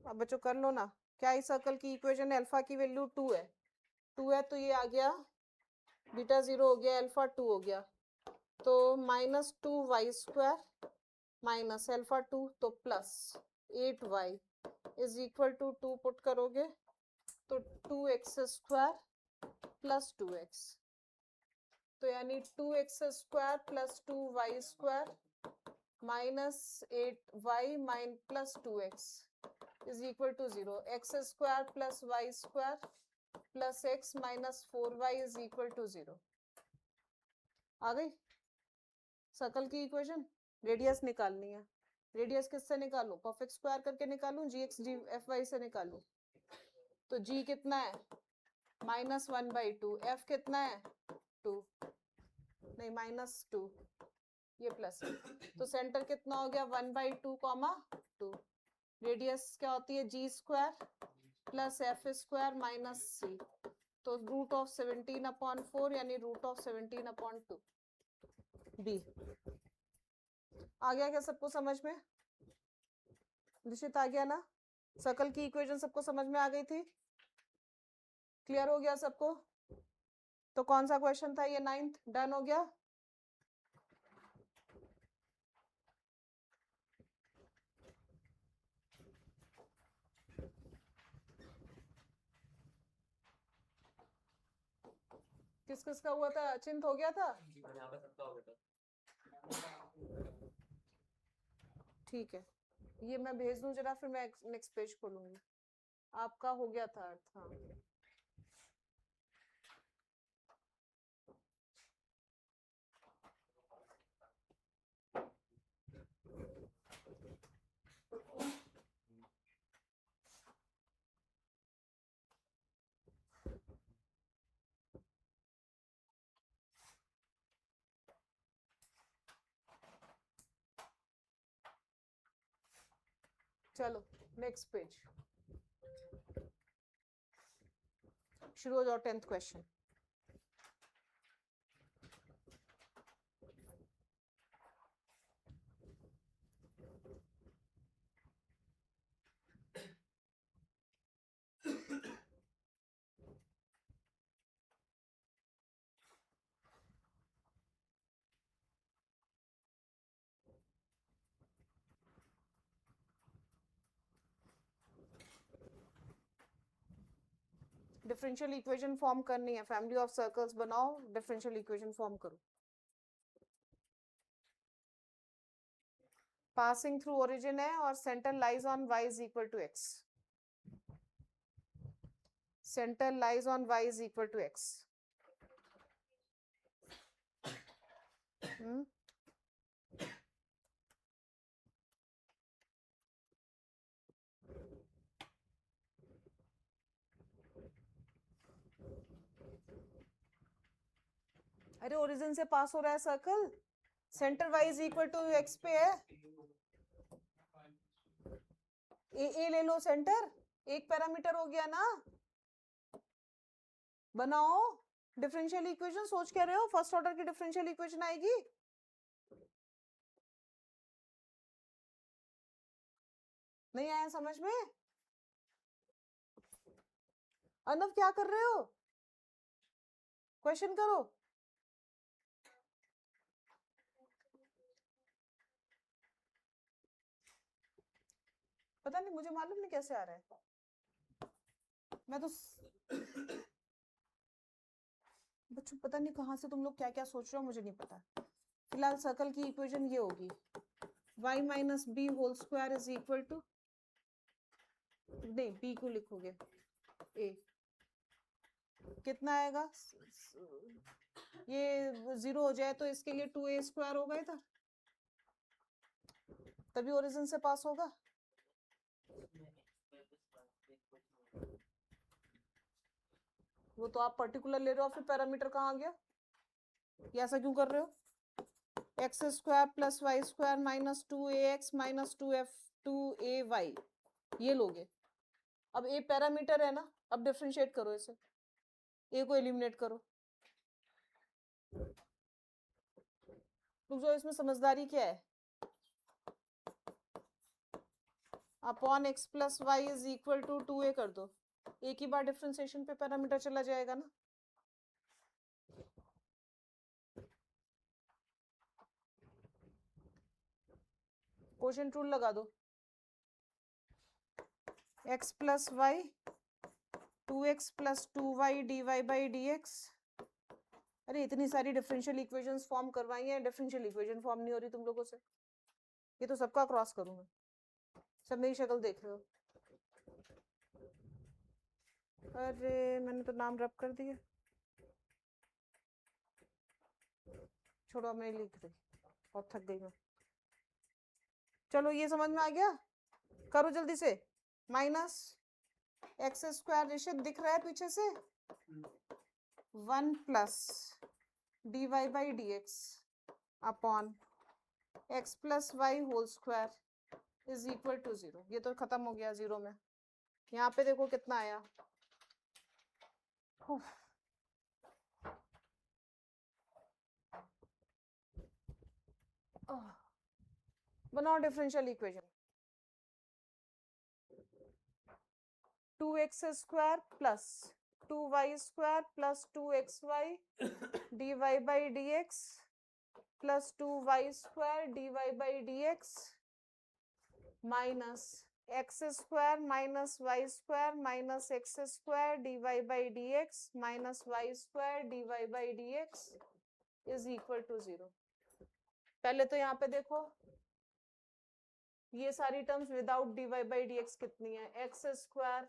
अब बच्चों कर लो ना, क्या इस सर्कल की इक्वेशन है, अल्फा की वैल्यू 2 है, 2 है तो ये आ गया बीटा 0 हो गया, अल्फा 2 हो गया, तो minus 2 y square minus alpha 2 तो plus 8 y is equal to 2 put करोगे तो 2x स्क्वायर प्लस 2x, तो यानी 2x square plus 2y square minus 8y माइन प्लस 2x is equal to 0, x square plus y square plus x minus 4y is equal to 0। आ गई circle की equation. Radius निकालनी है, रेडियस किससे निकालूं, परफेक्ट स्क्वायर करके निकालूं, जी एक्स जी एफ वाई से निकालूं। तो g कितना है, -1/2, f कितना है 2, नहीं -2, ये प्लस है, तो सेंटर कितना हो गया 1/2, 2। रेडियस क्या होती है, g square plus f square minus c, तो √17/4 यानी √17/2 बी। आ गया क्या सबको समझ में, निश्चित आ गया ना? सर्कल की इक्वेशन सबको समझ में आ गई थी, क्लियर हो गया सबको? तो कौन सा क्वेश्चन था ये, 9th डन हो गया। किस किस का हुआ था, चिंत हो गया था? ठीक है, ये मैं भेज दूं जरा, फिर मैं नेक्स्ट पेज खोलूंगी। आपका हो गया था अर्थ, हाँ। चलो नेक्स्ट पेज शुरू हो जाओ, 10th question. Differential equation form करनी है, फैमिली ऑफ सर्कल्स बनाओ, डिफरेंशियल इक्वेशन फॉर्म करो। पासिंग थ्रू ओरिजिन है और centre lies on y is equal to x, centre lies on y is equal to x। अरे ओरिजिन से पास हो रहा है circle, centre y is equal to x पे है, ए ले लो सेंटर, एक पैरामीटर हो गया ना। बनाओ डिफरेंशियल इक्वेशन। सोच क्या रहे हो? फर्स्ट ऑर्डर की डिफरेंशियल इक्वेशन आएगी। नहीं आया समझ में? अर्नव क्या कर रहे हो? क्वेश्चन करो। पता नहीं, मुझे मालूम नहीं कैसे आ रहा है। मैं तो बच्चों पता नहीं कहाँ से तुम लोग क्या क्या सोच रहे हो, मुझे नहीं पता। फिलहाल सर्कल की इक्वेशन ये होगी, y minus B whole square is equal to, नहीं b को लिखोगे a, कितना आएगा? ये 0 हो जाए तो इसके लिए 2a स्क्वायर होगा इधर, तभी ओरिजिन से पास होगा। वो तो आप पर्टिकुलर ले रहे हो, फिर पैरामीटर कहाँ गया? ये ऐसा क्यों कर रहे हो? X square plus y square minus 2ax minus 2ay, ये लोगे। अब a पैरामीटर है ना, अब डिफरेंशिएट करो इसे, a को एलिमिनेट करो। जो इसमें समझदारी क्या है? Upon x plus y is equal to 2a कर दो, एक ही बार डिफरेंशिएशन पे पैरामीटर चला जाएगा ना। कोशेंट रूल लगा दो, x plus y 2x plus 2y dy by dx। अरे इतनी सारी डिफरेंशियल इक्वेशंस फॉर्म करवाई हैं, डिफरेंशियल इक्वेशन फॉर्म नहीं हो रही तुम लोगों से। ये तो सबका क्रॉस करूं मैं, सब मेरी शक्ल देख रहे हो। अरे मैंने तो नाम रब कर दिया, छोड़ो मैं लिख रही, बहुत थक गई मैं। चलो ये समझ में आ गया, करो जल्दी से। माइनस एक्स स्क्वायर रेशो दिख रहा है पीछे से, 1 plus dy by dx upon x plus y whole square is equal to 0। ये तो खत्म हो गया 0 में। यहाँ पे देखो कितना आया, बनाओ differential equation. 2x square plus 2y square plus 2xy dy by dx plus 2y square dy by dx minus x square minus y square minus x square dy by dx minus y square dy by dx is equal to 0। पहले तो यहाँ पे देखो ये सारी terms without dy by dx कितनी है? X square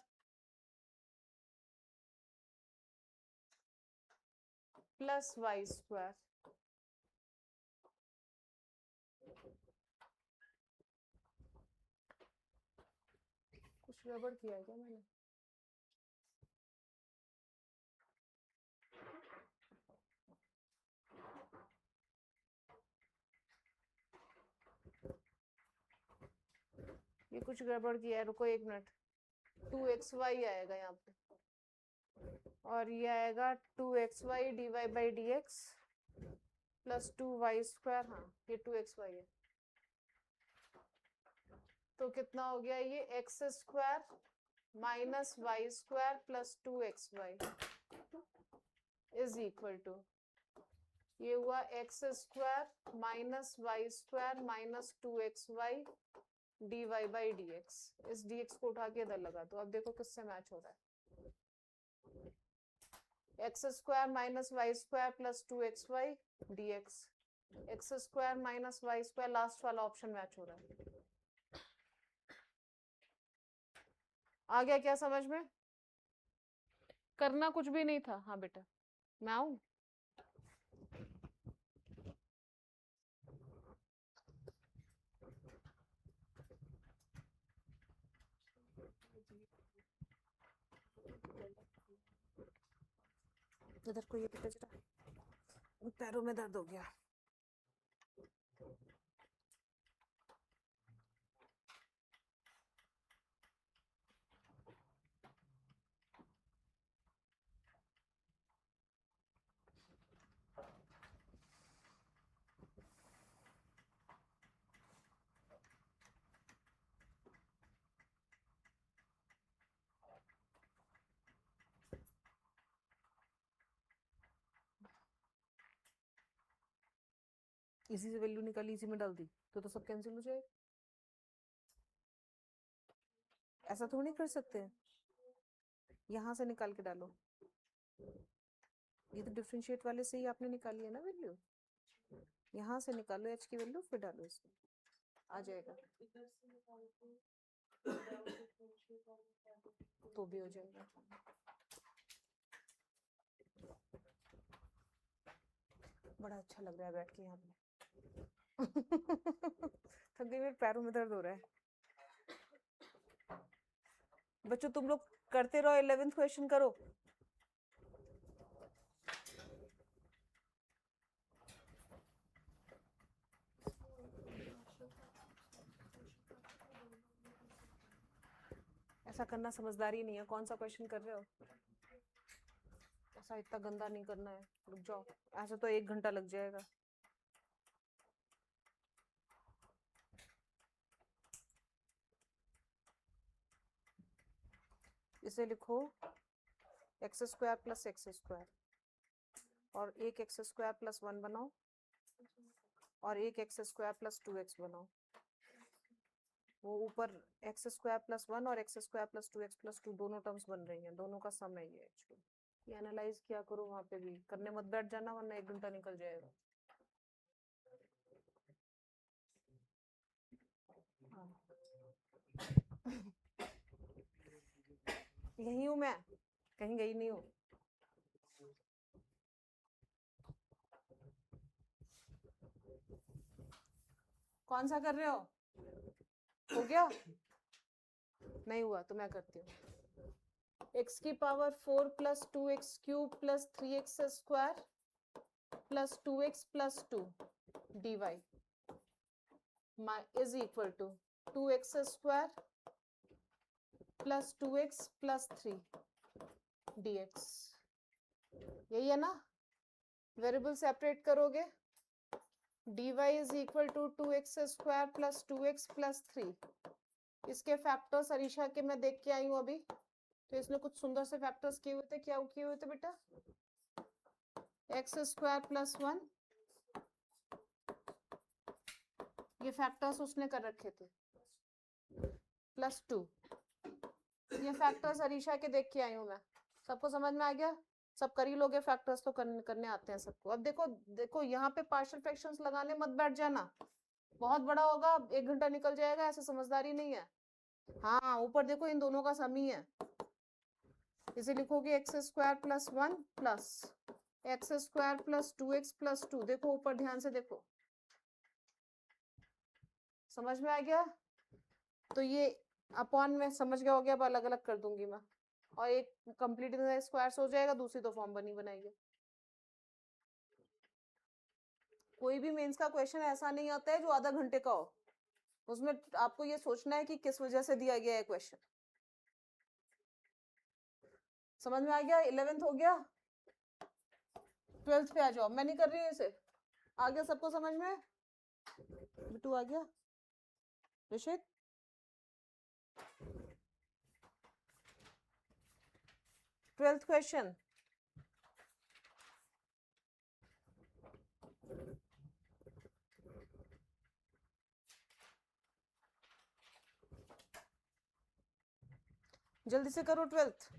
plus y square, कुछ गड़बड़ किया है क्या मैंने? ये कुछ गड़बड़ किया है, रुको 1 मिनट। 2xy आएगा यहाँ पे, और ये आएगा 2xy dy by dx plus 2y square, हाँ ये 2xy है। तो कितना हो गया ये? X square minus y square plus 2xy is equal to, ये हुआ x square minus y square minus 2xy dy by dx। इस dx को उठा के इधर लगा दो, अब देखो किससे मैच हो रहा है। X square minus y square plus 2xy dx, x square minus y square, last वाला ऑप्शन मैच हो रहा है। आ गया क्या समझ में? करना कुछ भी नहीं था। हाँ बेटा मैं आऊं? इधर को ये पैरों में दर्द हो गया। इसी से वैल्यू निकाली, इसी में डाल दी तो सब कैंसिल हो जाएगा। ऐसा थोड़ी कर सकते हैं, यहाँ से निकाल के डालो। ये तो डिफरेंशिएट वाले से ही आपने निकाली है ना वैल्यू, यहाँ से निकालो h की वैल्यू, फिर डालो इसमें, आ जाएगा तो भी हो जाएगा। बड़ा अच्छा लग रहा है बैठ के यहाँ पे। थक गई, मेरे पैरों में दर्द हो रहा है। बच्चों तुम लोग करते रहो, 11th क्वेश्चन करो। ऐसा करना समझदारी नहीं है। कौन सा क्वेश्चन कर रहे हो? ऐसा इतना गंदा नहीं करना है, रुक जाओ। ऐसा तो 1 घंटा लग जाएगा। इसे लिखो x square plus x square, और एक एक्स स्क्वायर प्लस 1 बनाओ, और एक एक्स स्क्वायर प्लस 2x बनाओ। वो ऊपर एक्स स्क्वायर प्लस 1 और x square plus 2x plus 2 दोनों टर्म्स बन रही हैं, दोनों का सम है ये एक्चुअली। ये एनालाइज किया करो, वहां पे भी करने मत बैठ जाना, वरना 1 घंटा निकल जाएगा। यही हूँ मैं, कहीं गई नहीं हूँ। कौन सा कर रहे हो गया? नहीं हुआ तो मैं करती हूँ। x की power 4 plus 2x cube plus 3x square plus 2x plus 2 dy is equal to 2x square plus 2x plus 3 dx। यही है ना? वेरिएबल सेपरेट करोगे, dy is equal to 2x square plus 2x plus 3। इसके factors Arisha के मैं देख के आई हूँ अभी, तो इसने कुछ सुंदर से फैक्टर्स किए हुए थे। क्या किए हुए थे बेटा? एक्स स्क्वायर प्लस 1, ये फैक्टर्स उसने कर रखे थे, प्लस 2। ये फैक्टर्स अरीशा के देख के आई हूँ मैं। सबको समझ में आ गया? सब कर ही लोगे फैक्टर्स, तो करने आते हैं सबको। अब देखो यहाँ पे पार्शियल फ्रैक्शंस लगाने मत बैठ जाना, बहुत बड़ा होगा, 1 घंटा निकल जाएगा, ऐसे समझदारी नहीं है। हाँ ऊपर देखो, इन दोनों का सम ही है। इसे लिखोगे x square plus 1 plus x square plus 2x plus 2। देखो ऊपर ध्यान से देखो, समझ में आ गया? तो ये अपॉन में समझ गया हो गया, अब अलग अलग कर दूंगी मैं, और एक कंप्लीट स्क्वायर हो जाएगा, दूसरी तो फॉर्म बनी बनाएगी। कोई भी मेंस का क्वेश्चन ऐसा नहीं आता है जो आधा घंटे का हो, उसमें आपको ये सोचना है कि किस वजह से दिया गया है क्वेश्चन। समझ में आ गया? 11th हो गया, 12th पे आ जाओ। मैं नहीं कर रही हूँ इसे, आ गया सबको समझ में? बिट्टू आ गया? ऋषित? ट्वेल्थ क्वेश्चन, जल्दी से करो 12th।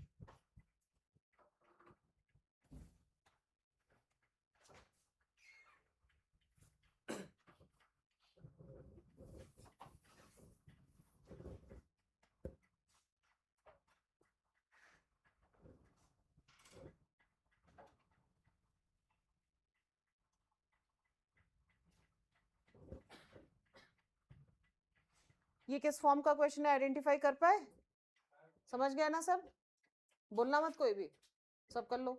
ये किस फॉर्म का क्वेश्चन है, आइडेंटिफाई कर पाए? समझ गया ना सब? बोलना मत कोई भी, सब कर लो।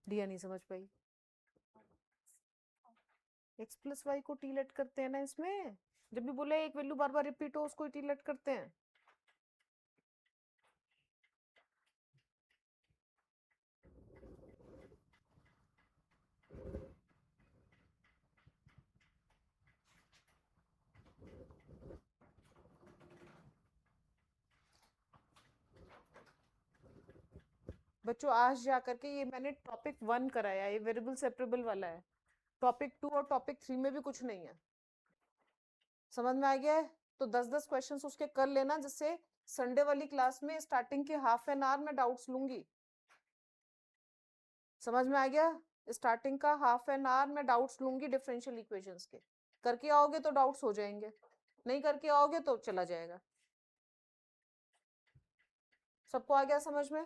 दिया नहीं समझ पाई? x प्लस वाई को टी लेट करते हैं ना इसमें, जब भी बोले एक वैल्यू बार बार रिपीट हो उसको टी लेट करते हैं। बच्चों आज जा करके ये मैंने टॉपिक 1 कराया, ये वेरिएबल सेपरेबल वाला है। टॉपिक 2 और टॉपिक 3 में भी कुछ नहीं है। समझ में आ गया है? तो 10-10 क्वेश्चंस उसके कर लेना, जिससे संडे वाली क्लास में स्टार्टिंग के हाफ एन आवर में डाउट्स लूंगी। समझ में आ गया? स्टार्टिंग का हाफ एन आवर में डाउट्स लूंगी डिफरेंशियल इक्वेशंस के। करके आओगे तो डाउट्स हो जाएंगे, नहीं करके आओगे तो चला जाएगा। सबको आ गया समझ में?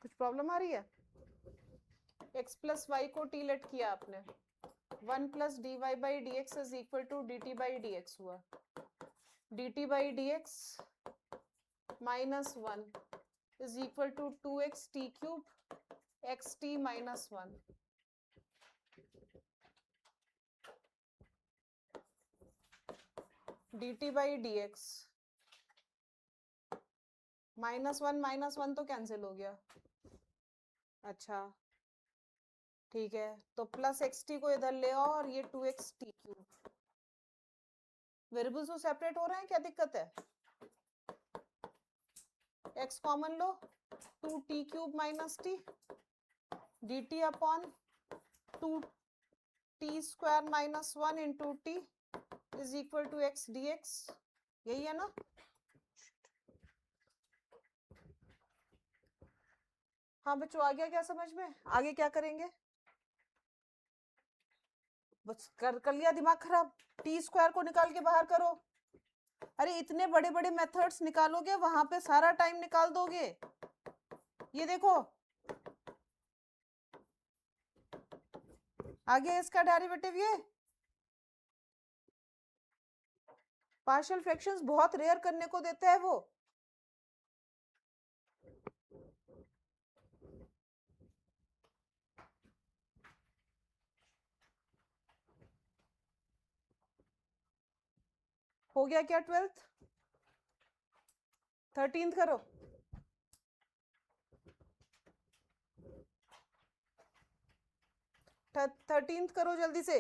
कुछ प्रॉब्लम आ रही है? x प्लस वाई को टी लेट किया आपने, 1 plus d y by D x is equal to d t by D x हुआ। D t by D x minus 1 is equal to 2x t cube x t minus 1। D t by D x minus one तो cancel हो गया। अच्छा ठीक है, तो plus x T को इधर ले आओ और ये 2x टी क्यूब। वेरिएबल्स तो सेपरेट हो रहे हैं, क्या दिक्कत है? x कॉमन लो, 2t cube minus t d t upon 2t square minus 1 into t is equal to x d x. यही है ना? हाँ बच्चों, आ गया क्या समझ में? आगे क्या करेंगे? बस कर लिया दिमाग खराब। टी स्क्वायर को निकाल के बाहर करो। अरे इतने बड़े बड़े मेथड्स निकालोगे, वहां पे सारा टाइम निकाल दोगे। ये देखो आगे इसका डेरिवेटिव, ये पार्शियल फ्रैक्शंस बहुत रेयर करने को देता है वो। हो गया क्या 12th? 13th करो। थर्टींथ करो जल्दी से।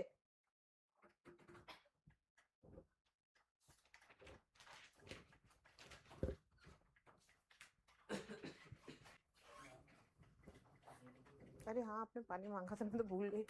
अरे हाँ, आपने पानी मांगा था, मैं तो भूल गई।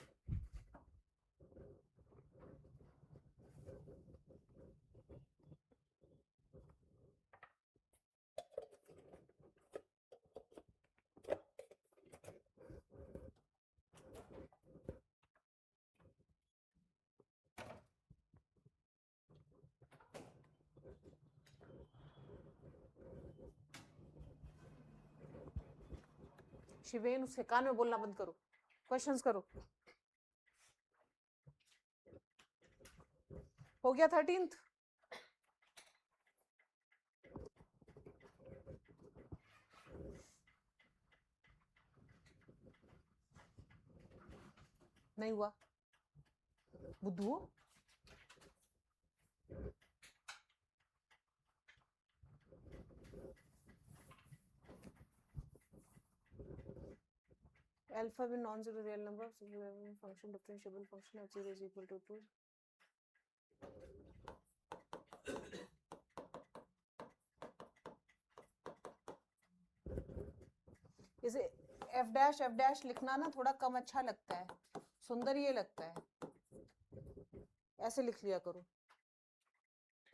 शिवेन, उसके कान में बोलना बंद करो, क्वेश्चंस करो। हो गया 13th? नहीं हुआ बुद्धू। alpha with non-zero real number, so we have a function differentiable function of 0 is equal to 2. इसे f डैश लिखना ना थोड़ा कम अच्छा लगता है, सुंदर ये लगता है, ऐसे लिख लिया करो।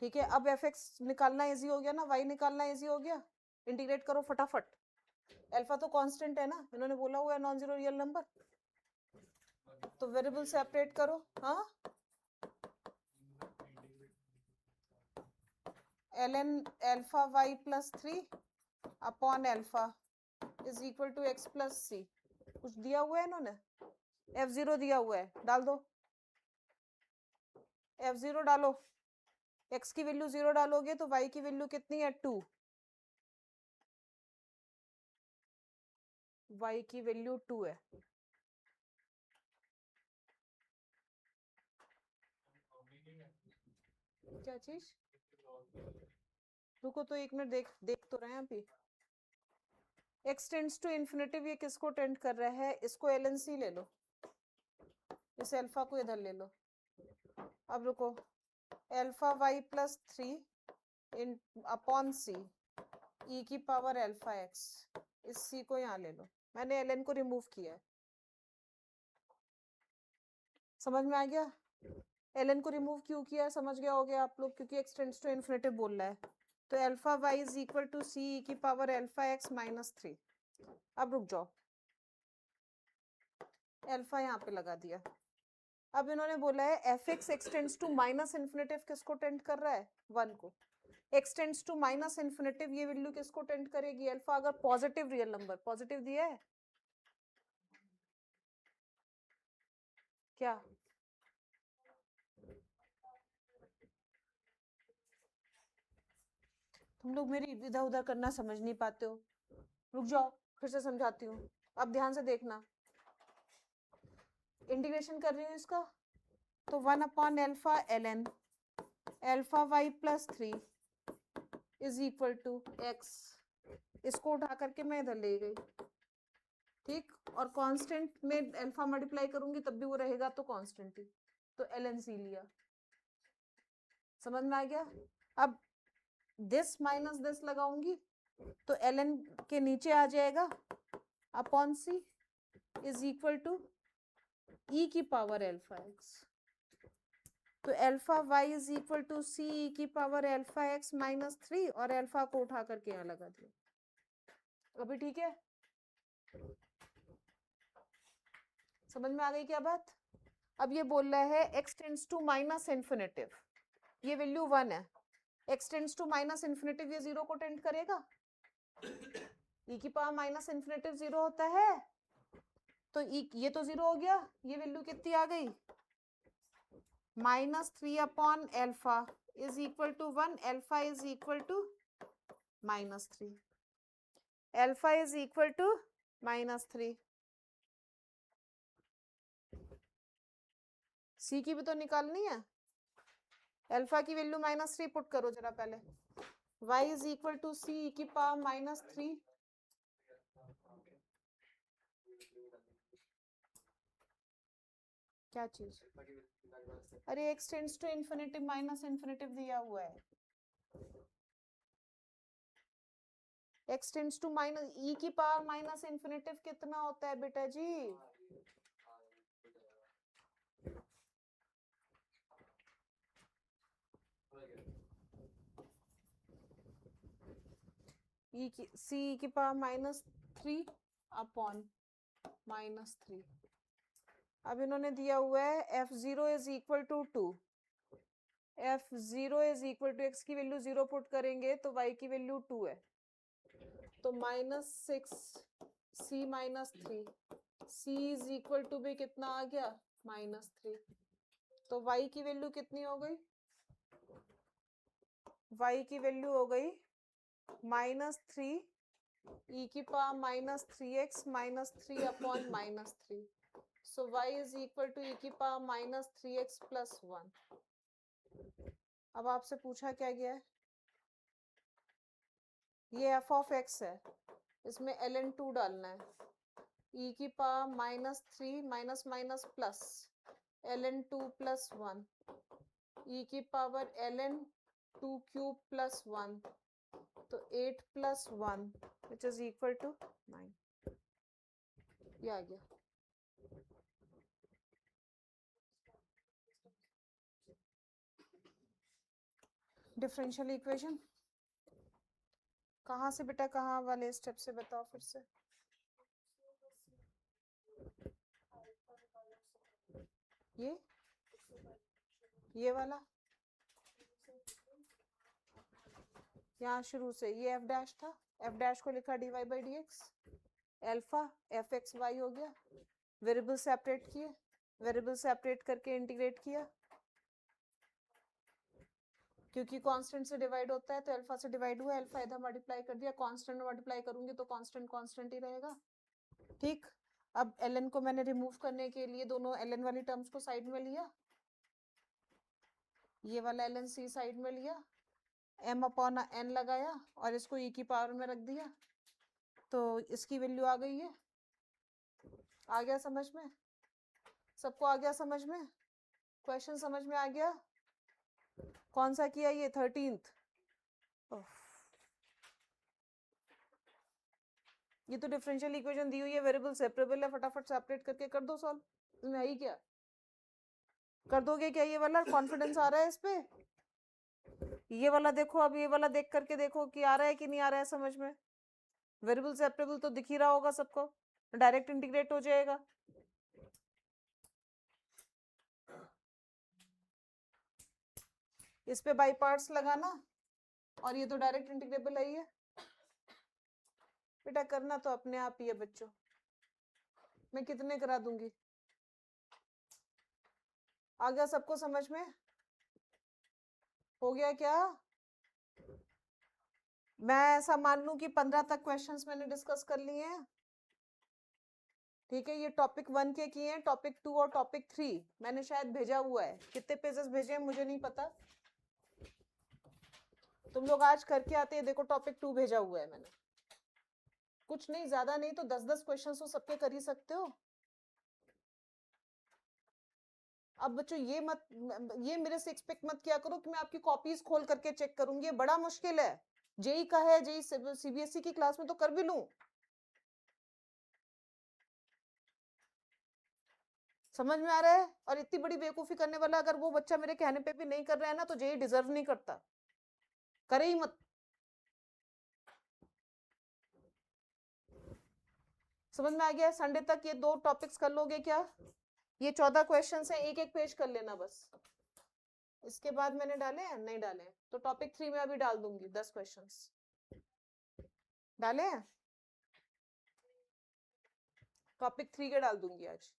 ठीक है, अब fx निकालना इजी हो गया ना, y निकालना इजी हो गया। इंटीग्रेट करो फटाफट। अल्फा तो कांस्टेंट है ना, इन्होंने बोला हुआ है नॉन जीरो रियल नंबर, तो वेरिएबल सेपरेट करो। हाँ, ln alpha y plus 3 upon alpha is equal to x plus c. कुछ दिया हुआ है इन्होंने, f0 दिया हुआ है, डाल दो। f0 डालो, x की वैल्यू 0 डालोगे तो y की वैल्यू कितनी है 2। y की वैल्यू 2 है। क्या चीज? रुको तो एक मिनट, देख तो रहे हैं अभी। x टेंड्स टू इन्फिनिटिव, ये किसको टेंड कर रहा है? इसको LNC ले लो, इस अल्फा को इधर ले लो। अब रुको, अल्फा y प्लस 3 इन अपॉन c e की पावर अल्फा x, इस c को यहाँ ले लो। मैंने ln को रिमूव किया है, समझ में आ गया? ln को रिमूव क्यों किया है समझ गया होगे आप लोग, क्योंकि x टेंड्स टू इन्फिनिटिव बोल रहा है। तो alpha y is equal to c e की पावर अल्फा x माइनस 3। अब रुक जाओ, अल्फा यहाँ पे लगा दिया। अब इन्होंने बोला है f x extends to minus infinitive किसको टेंड कर रहा है? 1 को। एक्सटेंड्स टू माइनस इन्फिनिटिव, ये वैल्यू किसको टेंड करेगी? अल्फा अगर पॉजिटिव रियल नंबर, पॉजिटिव दिया है क्या? तुम लोग मेरी इधर उधर करना समझ नहीं पाते हो। रुक जाओ, फिर से समझाती हूँ, अब ध्यान से देखना। इंटीग्रेशन कर रही हूँ इसका, तो 1 upon alpha ln alpha y plus 3 is equal to x, इसको उठा करके मैं इधर ले गई, ठीक। और कांस्टेंट में अल्फा मल्टीप्लाई करूंगी तब भी वो रहेगा, तो कांस्टेंट ही, तो LNC लिया। समझ में आ गया? अब दिस माइनस दिस लगाऊंगी तो ln के नीचे आ जाएगा upon c is equal to e की पावर अल्फा x। तो alpha y is equal to c e की पावर अल्फा x माइनस 3, और अल्फा को उठा करके यहाँ लगा दिया। अभी ठीक है? समझ में आ गई क्या बात? अब ये बोल रहा है x tends to minus infinitive, ये वैल्यू 1 है। x tends to minus infinitive, ये 0 को टेंड करेगा। e की पावर माइनस इन्फिनिटिव 0 होता है, तो ये तो 0 हो गया। ये वैल्यू कितनी आ गई? Minus 3 upon alpha is equal to 1, alpha is equal to minus 3, alpha is equal to minus 3। C की भी तो निकालनी है, अल्फा की वैल्यू माइनस 3 पुट करो जरा पहले। y is equal to C E की पावर माइनस 3, क्या चीज? अरे x tends to infinitive minus infinitive दिया हुआ है, x tends to minus e की पावर माइनस इन्फिनिटिव कितना होता है बेटा जी? e की c e की पावर माइनस 3 अपॉन माइनस 3। अब इन्होंने दिया हुआ है f0 is equal to 2, f0 is equal to x की वैल्यू 0 पुट करेंगे तो y की वैल्यू 2 है, तो minus 6 c minus 3, c is equal to भी कितना आ गया? माइनस 3। तो y की वैल्यू कितनी हो गई? y की वैल्यू हो गई माइनस 3 e की power minus 3x minus 3 upon minus 3। So y is equal to e की पावर माइनस 3x प्लस 1। अब आपसे पूछा क्या गया है? ये f ऑफ x है, इसमें ln 2 डालना है, e की power minus 3 minus minus plus ln 2 plus 1, e की पावर ln 2 क्यूब प्लस 1, तो 8 plus 1 which is equal to 9। ये आ गया। डिफरेंशियल इक्वेशन कहाँ से बेटा, कहाँ वाले स्टेप से बताओ फिर से। ये वाला यहाँ शुरू से ये f डैश था, f डैश को लिखा dy by D X, alpha F X Y हो गया, वेरिएबल सेपरेट किए, वेरिएबल सेपरेट करके इंटीग्रेट किया, क्योंकि कांस्टेंट से डिवाइड होता है तो अल्फा से डिवाइड हुआ, अल्फा इधर मल्टीप्लाई कर दिया, कांस्टेंट में मल्टीप्लाई करूंगी तो कांस्टेंट कांस्टेंट ही रहेगा। ठीक, अब ln को मैंने रिमूव करने के लिए दोनों ln वाली टर्म्स को साइड में लिया, ये वाला ln c साइड में लिया, m अपॉन n लगाया और इसको e की पावर में रख दिया, तो इसकी वैल्यू आ गई है। आ गया समझ में? सबको आ गया समझ में? क्वेश्चन समझ में आ गया? कौन सा किया ये 13th? ये तो डिफरेंशियल इक्वेशन दी हुई है, वेरिएबल सेपरेबल है, फटाफट सेपरेट करके कर दो सॉल्व। इसमें है ही क्या? कर दोगे क्या ये वाला? कॉन्फिडेंस आ रहा है इस पे? ये वाला देखो, अब ये वाला देख करके देखो कि आ रहा है कि नहीं आ रहा है समझ में। वेरिएबल सेपरेबल तो दिख ही रहा होगा सबको, डायरेक्ट इंटीग्रेट हो जाएगा। इस पे बाई पार्ट्स लगाना और ये तो डायरेक्ट इंटीग्रेबल है ही है। बेटा करना तो अपने आप ही है बच्चों, मैं कितने करा दूंगी। आ गया सबको समझ में? हो गया क्या? मैं ऐसा मान लूं कि 15 तक क्वेश्चंस मैंने डिस्कस कर लिए हैं, ठीक है। ये टॉपिक 1 के किए हैं, टॉपिक 2 और टॉपिक 3 मैंने शायद भेजा हुआ है, कितने पेजेस भेजे हैं मुझे नहीं पता, तुम लोग आज करके आते हैं। देखो टॉपिक 2 भेजा हुआ है मैंने, कुछ नहीं, ज्यादा नहीं तो 10-10 क्वेश्चंस तो सबके कर ही सकते हो। अब बच्चों ये मेरे से एक्सपेक्ट मत किया करो कि मैं आपकी कॉपीज खोल करके चेक करूंगी, ये बड़ा मुश्किल है। जेई का है, जेई सीबीएसई की क्लास में तो कर भी लूं, समझ में आ रहा है? और इतनी बड़ी बेवकूफी करने वाला अगर वो बच्चा मेरे कहने पे भी नहीं कर रहा है ना, तो जेई डिजर्व नहीं करता, करे ही मत। समझ में आ गया? संडे तक ये 2 टॉपिक्स कर लोगे क्या? ये 14 क्वेश्चन है, एक एक पेज कर लेना बस। इसके बाद मैंने डाले हैं नहीं डाले हैं, तो टॉपिक 3 में अभी डाल दूंगी 10 क्वेश्चंस। डाले हैं? टॉपिक 3 के डाल दूंगी आज।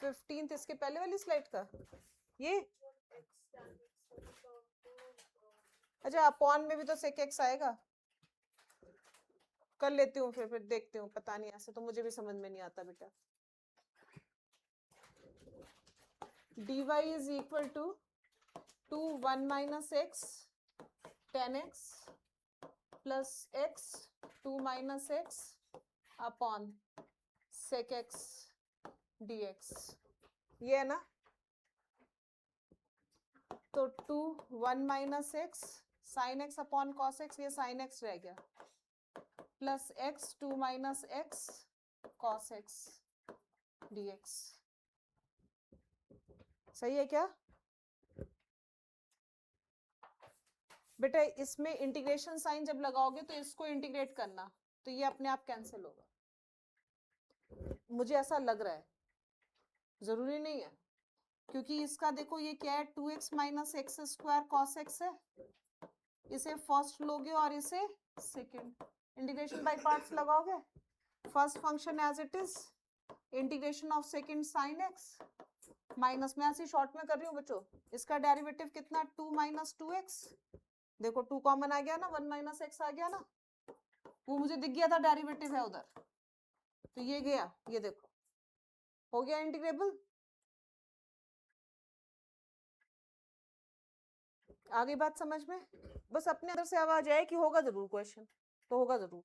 15th इसके पहले वाली स्लाइड का ये, अच्छा अपॉन में भी तो sec x आएगा, कर लेती हूँ फिर देखती हूँ, पता नहीं ऐसे तो मुझे भी समझ में नहीं आता बेटा। dy is equal to 2 1 minus x tan x plus x 2 minus x upon sec x dx, ये है ना? तो 2 1 minus x sin x upon cos x, ये sin x रह गया, plus x 2 minus x cos x dx, सही है क्या बेटा? इसमें इंटीग्रेशन साइन जब लगाओगे तो इसको इंटीग्रेट करना, तो ये अपने आप कैंसिल होगा, मुझे ऐसा लग रहा है, जरूरी नहीं है, क्योंकि इसका देखो ये क्या है, 2x minus x square cos X है, इसे फर्स्ट लोगे और इसे सेकंड, इंटीग्रेशन बाय पार्ट्स लगाओगे, first function as it is, integration of second sine X minus, मैं ऐसे शॉर्ट में कर रही हूँ बच्चों, इसका डेरिवेटिव कितना, 2 माइनस 2x, देखो 2 कॉमन आ गया ना, 1 माइनस एक्स आ गया ना, वो मुझे दिख गया था डेरिवेटिव है उधर, तो ये गया, ये देखो हो गया इंटीग्रेबल। आगे बात समझ में? बस अपने अंदर से आवाज आए कि होगा जरूर क्वेश्चन, तो होगा जरूर।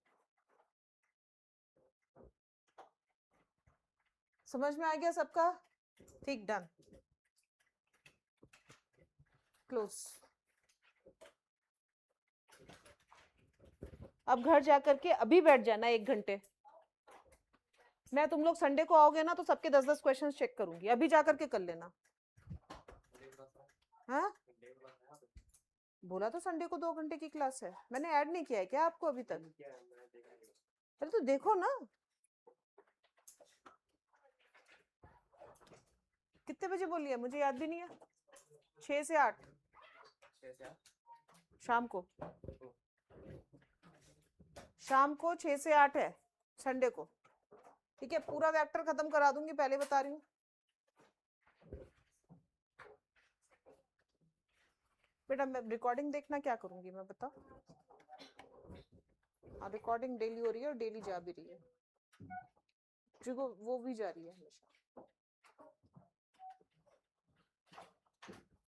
समझ में आ गया सबका? ठीक, डन, क्लोज। अब घर जाकर के अभी बैठ जाना 1 घंटे, मैं तुम लोग संडे को आओगे ना तो सबके 10-10 क्वेश्चंस चेक करूंगी, अभी जाकर के कर लेना। हाँ बोला तो संडे को 2 घंटे की क्लास है, मैंने ऐड नहीं किया है क्या आपको अभी तक? अरे तो देखो ना, कितने बजे बोली है मुझे याद भी नहीं है, 6 से 8 शाम को, शाम को 6 से 8 है संडे को, ठीक है। पूरा वेक्टर खत्म करा दूंगी, पहले बता रही हूँ बेटा। मैं रिकॉर्डिंग देखना क्या करूंगी मैं, बताओ? और रिकॉर्डिंग डेली हो रही है और डेली जा भी रही है, जो वो भी जा रही है हमेशा।